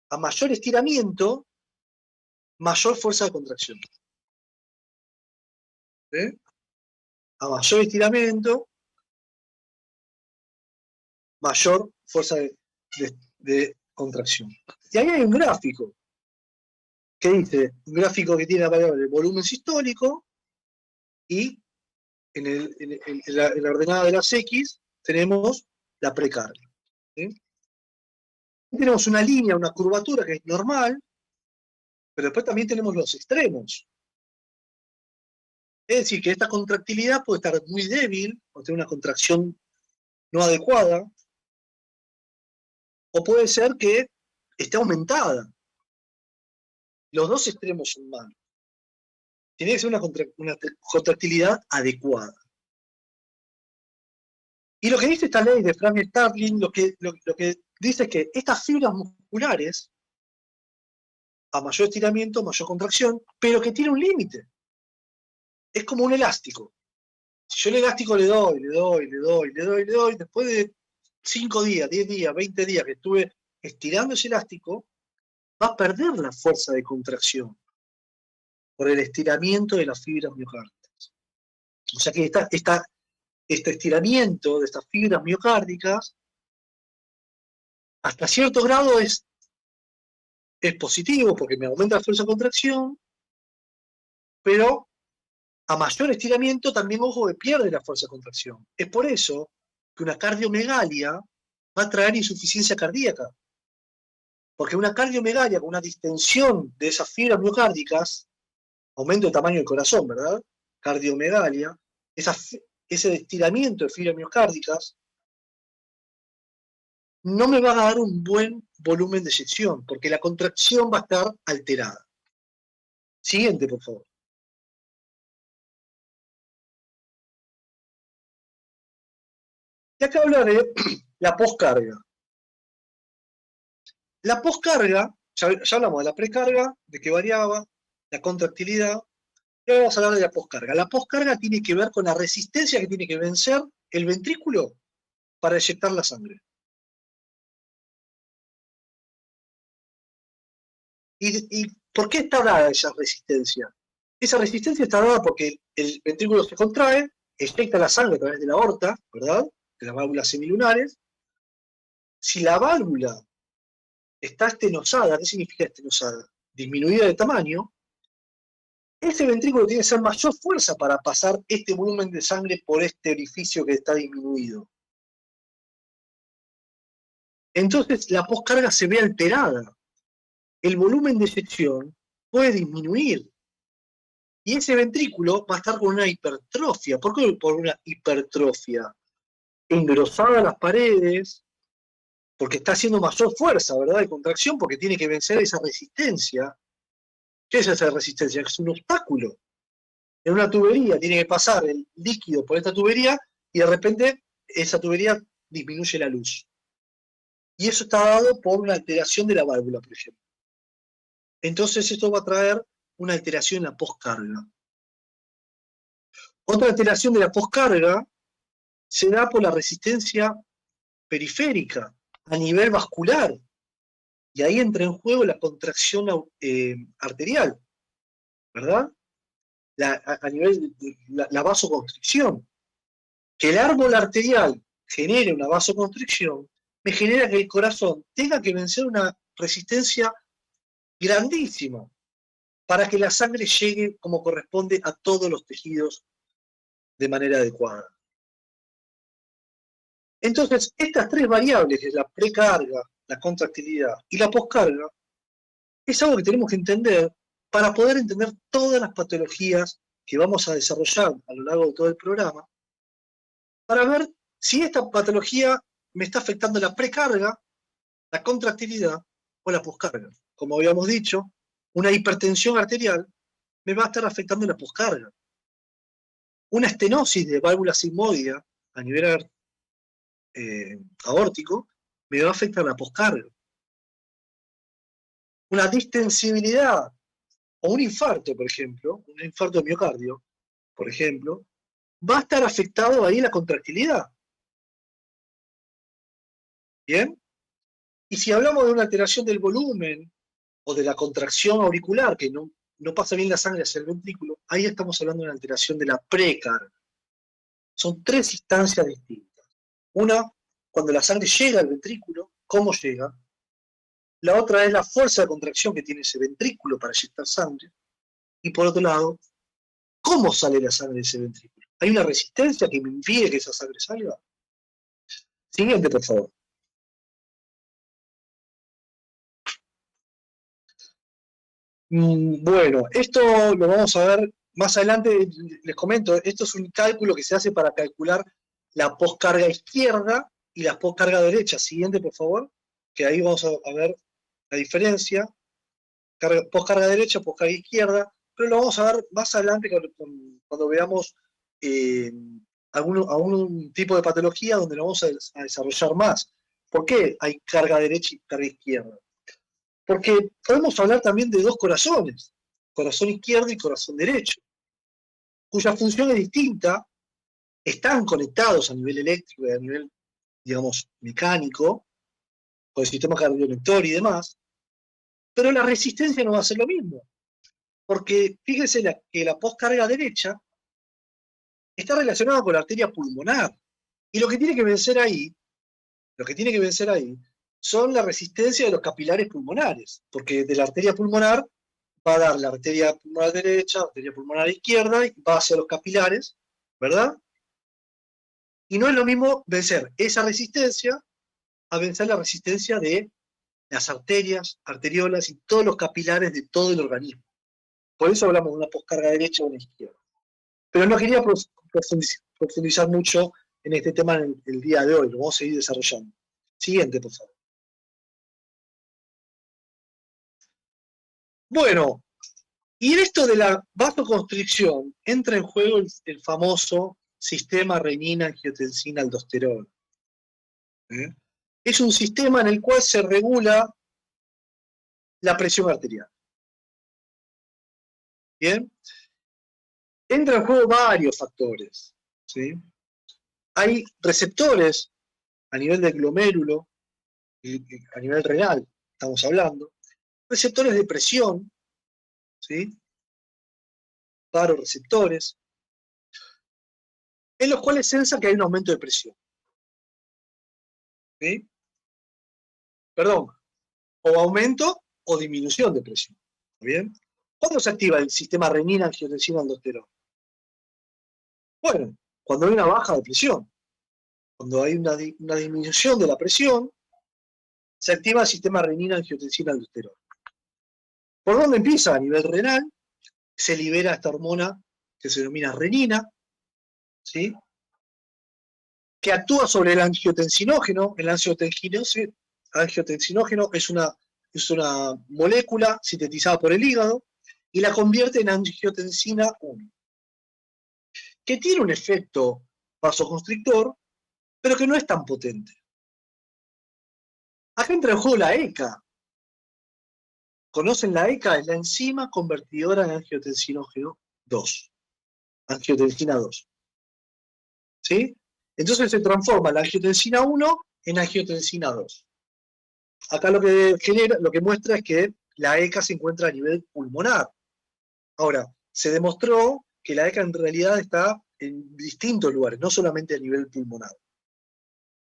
a mayor estiramiento, mayor fuerza de contracción. ¿Sí? A mayor estiramiento, mayor fuerza de contracción. Y ahí hay un gráfico, que dice, un gráfico que tiene la variable volumen sistólico, y en la ordenada de las X tenemos la precarga. ¿Sí? Tenemos una línea, una curvatura que es normal, pero después también tenemos los extremos. Es decir, que esta contractilidad puede estar muy débil, o tener una contracción no adecuada, o puede ser que esté aumentada. Los dos extremos son malos. Tiene que ser una contractilidad adecuada. Y lo que dice esta ley de Frank Starling, lo que dice es que estas fibras musculares, a mayor estiramiento, mayor contracción, pero que tiene un límite. Es como un elástico. Si yo el elástico le doy, después de 5 días, 10 días, 20 días que estuve estirando ese elástico, va a perder la fuerza de contracción por el estiramiento de las fibras miocárdicas. O sea que este estiramiento de estas fibras miocárdicas, hasta cierto grado es positivo porque me aumenta la fuerza de contracción, pero a mayor estiramiento también, ojo, que pierde la fuerza de contracción. Es por eso que una cardiomegalia va a traer insuficiencia cardíaca. Porque una cardiomegalia con una distensión de esas fibras miocárdicas, aumento de tamaño del corazón, ¿verdad? Cardiomegalia, ese estiramiento de fibras miocárdicas, no me va a dar un buen volumen de eyección, porque la contracción va a estar alterada. Siguiente, por favor. Y acá hablaré la poscarga. La poscarga, ya hablamos de la precarga, de que variaba, la contractilidad, y ahora vamos a hablar de la poscarga. La poscarga tiene que ver con la resistencia que tiene que vencer el ventrículo para eyectar la sangre. ¿Y por qué está dada esa resistencia? Esa resistencia está dada porque el ventrículo se contrae, eyecta la sangre a través de la aorta, ¿verdad? De las válvulas semilunares. Si la válvula está estenosada, ¿qué significa estenosada? Disminuida de tamaño, ese ventrículo tiene que ser mayor fuerza para pasar este volumen de sangre por este orificio que está disminuido. Entonces la poscarga se ve alterada. El volumen de eyección puede disminuir. Y ese ventrículo va a estar con una hipertrofia. ¿Por qué por una hipertrofia? Engrosada las paredes, porque está haciendo mayor fuerza, ¿verdad?, de contracción, porque tiene que vencer esa resistencia. ¿Qué es esa resistencia? Es un obstáculo. En una tubería tiene que pasar el líquido por esta tubería y de repente esa tubería disminuye la luz. Y eso está dado por una alteración de la válvula, por ejemplo. Entonces esto va a traer una alteración en la poscarga. Otra alteración de la poscarga se da por la resistencia periférica a nivel vascular. Y ahí entra en juego la contracción arterial, ¿verdad? A nivel de la vasoconstricción. Que el árbol arterial genere una vasoconstricción me genera que el corazón tenga que vencer una resistencia grandísima para que la sangre llegue como corresponde a todos los tejidos de manera adecuada. Entonces, estas tres variables, que es la precarga, la contractilidad y la poscarga, es algo que tenemos que entender para poder entender todas las patologías que vamos a desarrollar a lo largo de todo el programa, para ver si esta patología me está afectando la precarga, la contractilidad o la poscarga. Como habíamos dicho, una hipertensión arterial me va a estar afectando la poscarga. Una estenosis de válvula sigmoidea a nivel aórtico me va a afectar la poscarga. Una distensibilidad o un infarto, por ejemplo, un infarto de miocardio, por ejemplo, va a estar afectado ahí la contractilidad. ¿Bien? Y si hablamos de una alteración del volumen o de la contracción auricular, que no pasa bien la sangre hacia el ventrículo, ahí estamos hablando de una alteración de la precarga. Son tres instancias distintas. Una cuando la sangre llega al ventrículo, cómo llega. La otra es la fuerza de contracción que tiene ese ventrículo para inyectar sangre. Y por otro lado, cómo sale la sangre de ese ventrículo. ¿Hay una resistencia que me impide que esa sangre salga? Siguiente, por favor. Bueno, esto lo vamos a ver más adelante. Les comento, esto es un cálculo que se hace para calcular la poscarga izquierda y la poscarga derecha. Siguiente, por favor, que ahí vamos a ver la diferencia. Poscarga derecha, poscarga izquierda, pero lo vamos a ver más adelante cuando veamos algún tipo de patología donde lo vamos a desarrollar más. ¿Por qué hay carga derecha y carga izquierda? Porque podemos hablar también de dos corazones, corazón izquierdo y corazón derecho, cuya función es distinta, están conectados a nivel eléctrico y a nivel, digamos, mecánico, con el sistema cardiolector y demás, pero la resistencia no va a ser lo mismo. Porque fíjense que la poscarga derecha está relacionada con la arteria pulmonar. Y lo que tiene que vencer ahí, son la resistencia de los capilares pulmonares. Porque de la arteria pulmonar va a dar la arteria pulmonar derecha, la arteria pulmonar izquierda, y va hacia los capilares, ¿verdad? Y no es lo mismo vencer esa resistencia a vencer la resistencia de las arterias, arteriolas y todos los capilares de todo el organismo. Por eso hablamos de una poscarga derecha o una izquierda. Pero no quería profundizar mucho en este tema el día de hoy, lo vamos a seguir desarrollando. Siguiente, por favor. Bueno, y en esto de la vasoconstricción entra en juego el famoso sistema renina-angiotensina-aldosterona. Es un sistema en el cual se regula la presión arterial. ¿Bien? Entra en juego varios factores, ¿sí? Hay receptores a nivel del glomérulo, a nivel renal, estamos hablando, receptores de presión, ¿sí? Baroreceptores, en los cuales sensa que hay un aumento de presión. ¿Sí? Perdón, o aumento o disminución de presión. ¿Bien? ¿Cuándo se activa el sistema renina-angiotensina-aldosterona? Bueno, cuando hay una baja de presión, cuando hay una disminución de la presión, se activa el sistema renina-angiotensina-aldosterona. ¿Por dónde empieza? A nivel renal, se libera esta hormona que se denomina renina, ¿sí? Que actúa sobre el angiotensinógeno. El angiotensinógeno es una molécula sintetizada por el hígado y la convierte en angiotensina 1, que tiene un efecto vasoconstrictor, pero que no es tan potente. Acá entra en juego la ECA. ¿Conocen la ECA? Es la enzima convertidora en angiotensinógeno 2, angiotensina 2. ¿Sí? Entonces se transforma la angiotensina 1 en angiotensina 2. Acá lo que muestra es que la ECA se encuentra a nivel pulmonar. Ahora, se demostró que la ECA en realidad está en distintos lugares, no solamente a nivel pulmonar.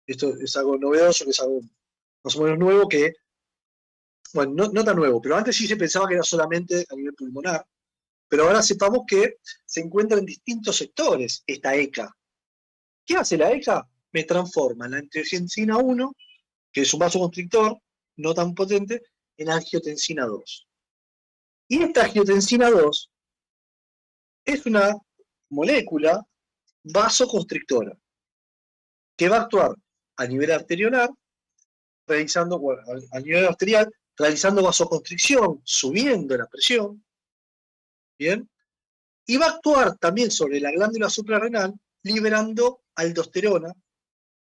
Esto es algo novedoso, que es algo más o menos nuevo que, bueno, no tan nuevo, pero antes sí se pensaba que era solamente a nivel pulmonar, pero ahora sepamos que se encuentra en distintos sectores esta ECA. ¿Qué hace la ECA? Me transforma la angiotensina 1, que es un vasoconstrictor no tan potente, en angiotensina 2. Y esta angiotensina 2 es una molécula vasoconstrictora que va a actuar a nivel arteriolar, realizando vasoconstricción, subiendo la presión, ¿bien? Y va a actuar también sobre la glándula suprarrenal, liberando aldosterona,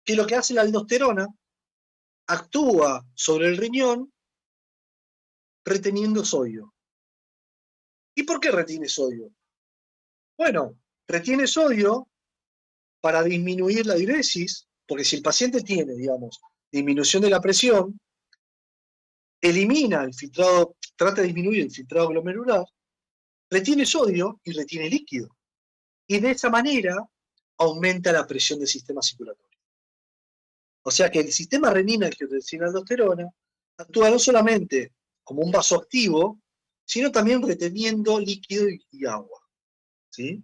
que lo que hace la aldosterona, actúa sobre el riñón reteniendo sodio. ¿Y por qué retiene sodio? Bueno, retiene sodio para disminuir la diuresis, porque si el paciente tiene, digamos, disminución de la presión, elimina el filtrado, trata de disminuir el filtrado glomerular, retiene sodio y retiene líquido. Y de esa manera aumenta la presión del sistema circulatorio. O sea que el sistema renina-angiotensina-aldosterona actúa no solamente como un vasoactivo, sino también reteniendo líquido y agua. ¿Sí?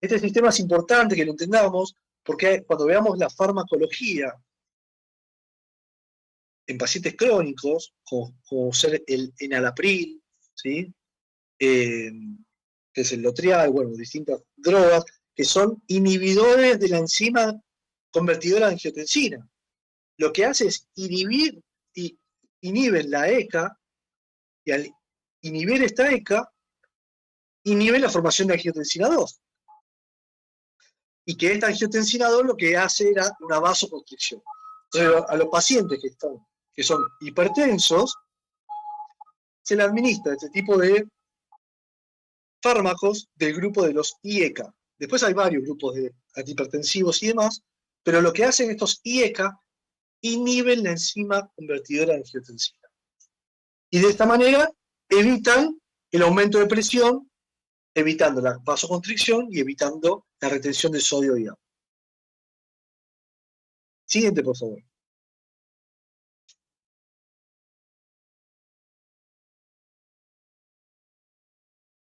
Este sistema es importante que lo entendamos porque cuando veamos la farmacología en pacientes crónicos, como ser el enalapril, ¿sí? Que es el Lotrial, bueno, distintas drogas, que son inhibidores de la enzima convertidora de angiotensina. Lo que hace es inhiben la ECA, y al inhibir esta ECA, inhiben la formación de angiotensina 2. Y que esta angiotensina 2 lo que hace era una vasoconstricción. Entonces, a los pacientes que son hipertensos, se le administra este tipo de fármacos del grupo de los IECA. Después hay varios grupos de antihipertensivos y demás, pero lo que hacen estos IECA inhiben la enzima convertidora de angiotensina. Y de esta manera evitan el aumento de presión, evitando la vasoconstricción y evitando la retención de sodio y agua. Siguiente, por favor.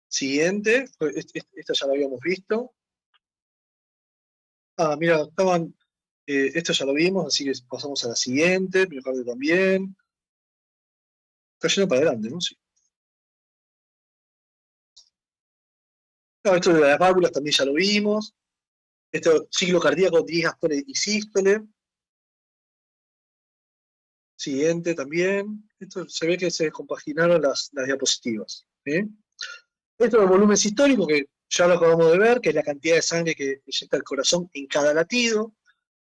Siguiente, esta ya la habíamos visto. Mira, esto ya lo vimos, así que pasamos a la siguiente, miocardio también. Está yendo para adelante, ¿no? Sí. Esto de las válvulas también ya lo vimos. Esto, ciclo cardíaco, diástole y sístole. Siguiente también. Esto se ve que se compaginaron las diapositivas. ¿Sí? Esto del volumen sistólico, que ya lo acabamos de ver, que es la cantidad de sangre que inyecta el corazón en cada latido.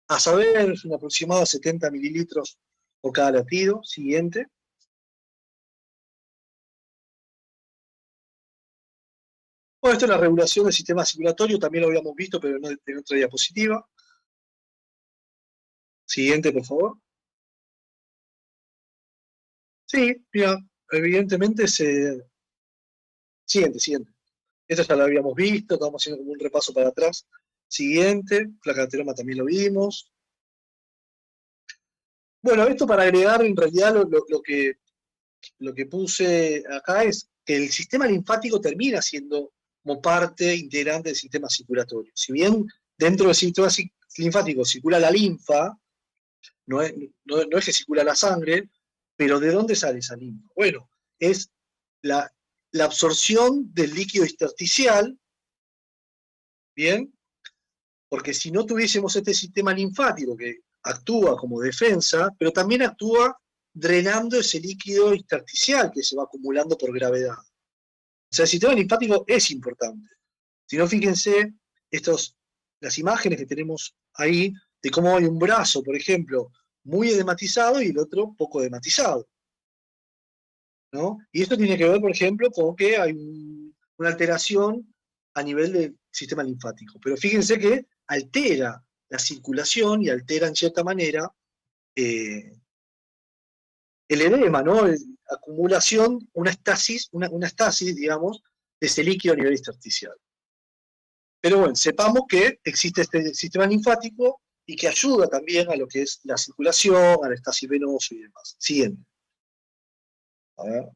A saber, es un aproximado de 70 mililitros por cada latido. Siguiente. Bueno, esto es la regulación del sistema circulatorio, también lo habíamos visto, pero en otra diapositiva. Siguiente, por favor. Sí, mira, evidentemente Siguiente. Esto ya lo habíamos visto, estamos haciendo como un repaso para atrás. Siguiente, placa también lo vimos. Bueno, esto para agregar, en realidad lo que puse acá es que el sistema linfático termina siendo como parte integrante del sistema circulatorio. Si bien dentro del sistema linfático circula la linfa, no es que circula la sangre, pero ¿de dónde sale esa linfa? Bueno, es la absorción del líquido intersticial, ¿bien? Porque si no tuviésemos este sistema linfático que actúa como defensa, pero también actúa drenando ese líquido intersticial que se va acumulando por gravedad. O sea, el sistema linfático es importante. Si no, fíjense las imágenes que tenemos ahí de cómo hay un brazo, por ejemplo, muy edematizado y el otro poco edematizado, ¿no? Y esto tiene que ver, por ejemplo, con que hay una alteración a nivel del sistema linfático. Pero fíjense que altera la circulación y altera en cierta manera el edema, ¿no? Acumulación, una estasis, digamos, de ese líquido a nivel intersticial. Pero bueno, sepamos que existe este sistema linfático y que ayuda también a lo que es la circulación, a la estasis venosa y demás. Siguiente. A ver.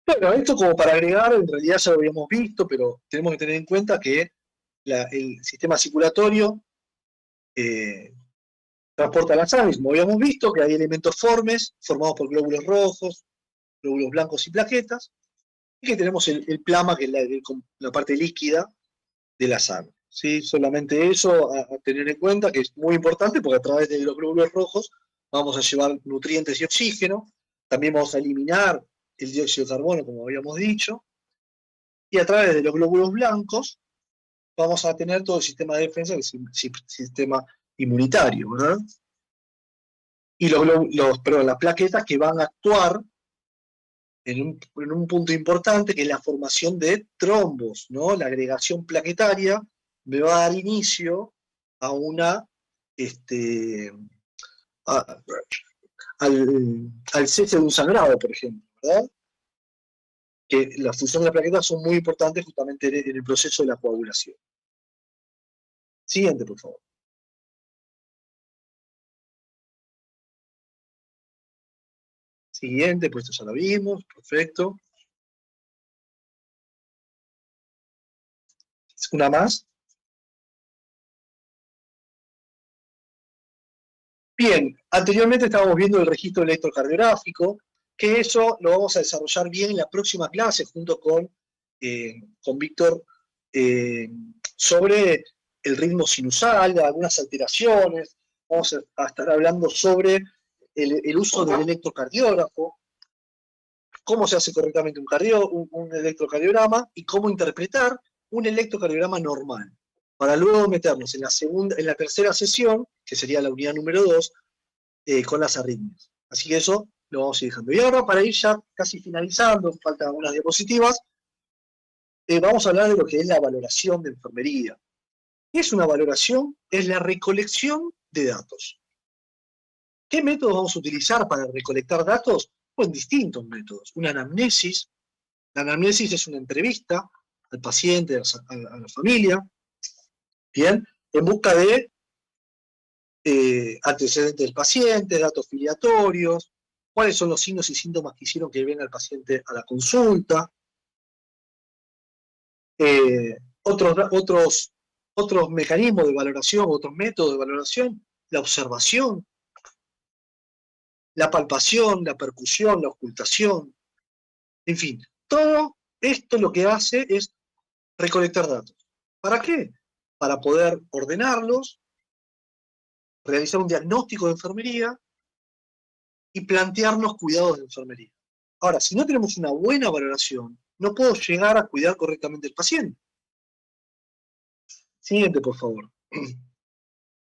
Bueno, esto como para agregar, en realidad ya lo habíamos visto, pero tenemos que tener en cuenta que el sistema circulatorio transporta la sangre, como habíamos visto, que hay elementos formes formados por glóbulos rojos, glóbulos blancos y plaquetas, y que tenemos el plasma, que es la parte líquida de la sangre. ¿Sí? Solamente eso a tener en cuenta, que es muy importante, porque a través de los glóbulos rojos vamos a llevar nutrientes y oxígeno, también vamos a eliminar el dióxido de carbono, como habíamos dicho, y a través de los glóbulos blancos vamos a tener todo el sistema de defensa, que es el sistema inmunitario, ¿verdad? Y las plaquetas que van a actuar en un punto importante, que es la formación de trombos, ¿no? La agregación plaquetaria me va a dar inicio a al cese de un sangrado, por ejemplo, ¿verdad? que la función de la plaqueta son muy importantes justamente en el proceso de la coagulación. Siguiente, por favor. Siguiente, pues esto ya lo vimos, perfecto. Una más. Bien, anteriormente estábamos viendo el registro electrocardiográfico, que eso lo vamos a desarrollar bien en la próxima clase junto con Víctor sobre el ritmo sinusal, algunas alteraciones. Vamos a estar hablando sobre el uso del electrocardiógrafo, cómo se hace correctamente un electrocardiograma y cómo interpretar un electrocardiograma normal, para luego meternos en la tercera sesión, que sería la unidad número 2, con las arritmias. Así que eso lo vamos a ir dejando. Y ahora, para ir ya casi finalizando, faltan algunas diapositivas, vamos a hablar de lo que es la valoración de enfermería. ¿Qué es una valoración? Es la recolección de datos. ¿Qué métodos vamos a utilizar para recolectar datos? Pues distintos métodos. Una anamnesis. La anamnesis es una entrevista al paciente, a la familia, bien, en busca de antecedentes del paciente, datos filiatorios, cuáles son los signos y síntomas que hicieron que venga el paciente a la consulta, otros mecanismos de valoración, otros métodos de valoración, la observación, la palpación, la percusión, la ocultación, en fin, todo esto lo que hace es recolectar datos. ¿Para qué? Para poder ordenarlos, realizar un diagnóstico de enfermería y plantearnos cuidados de enfermería. Ahora, si no tenemos una buena valoración, no puedo llegar a cuidar correctamente al paciente. Siguiente, por favor.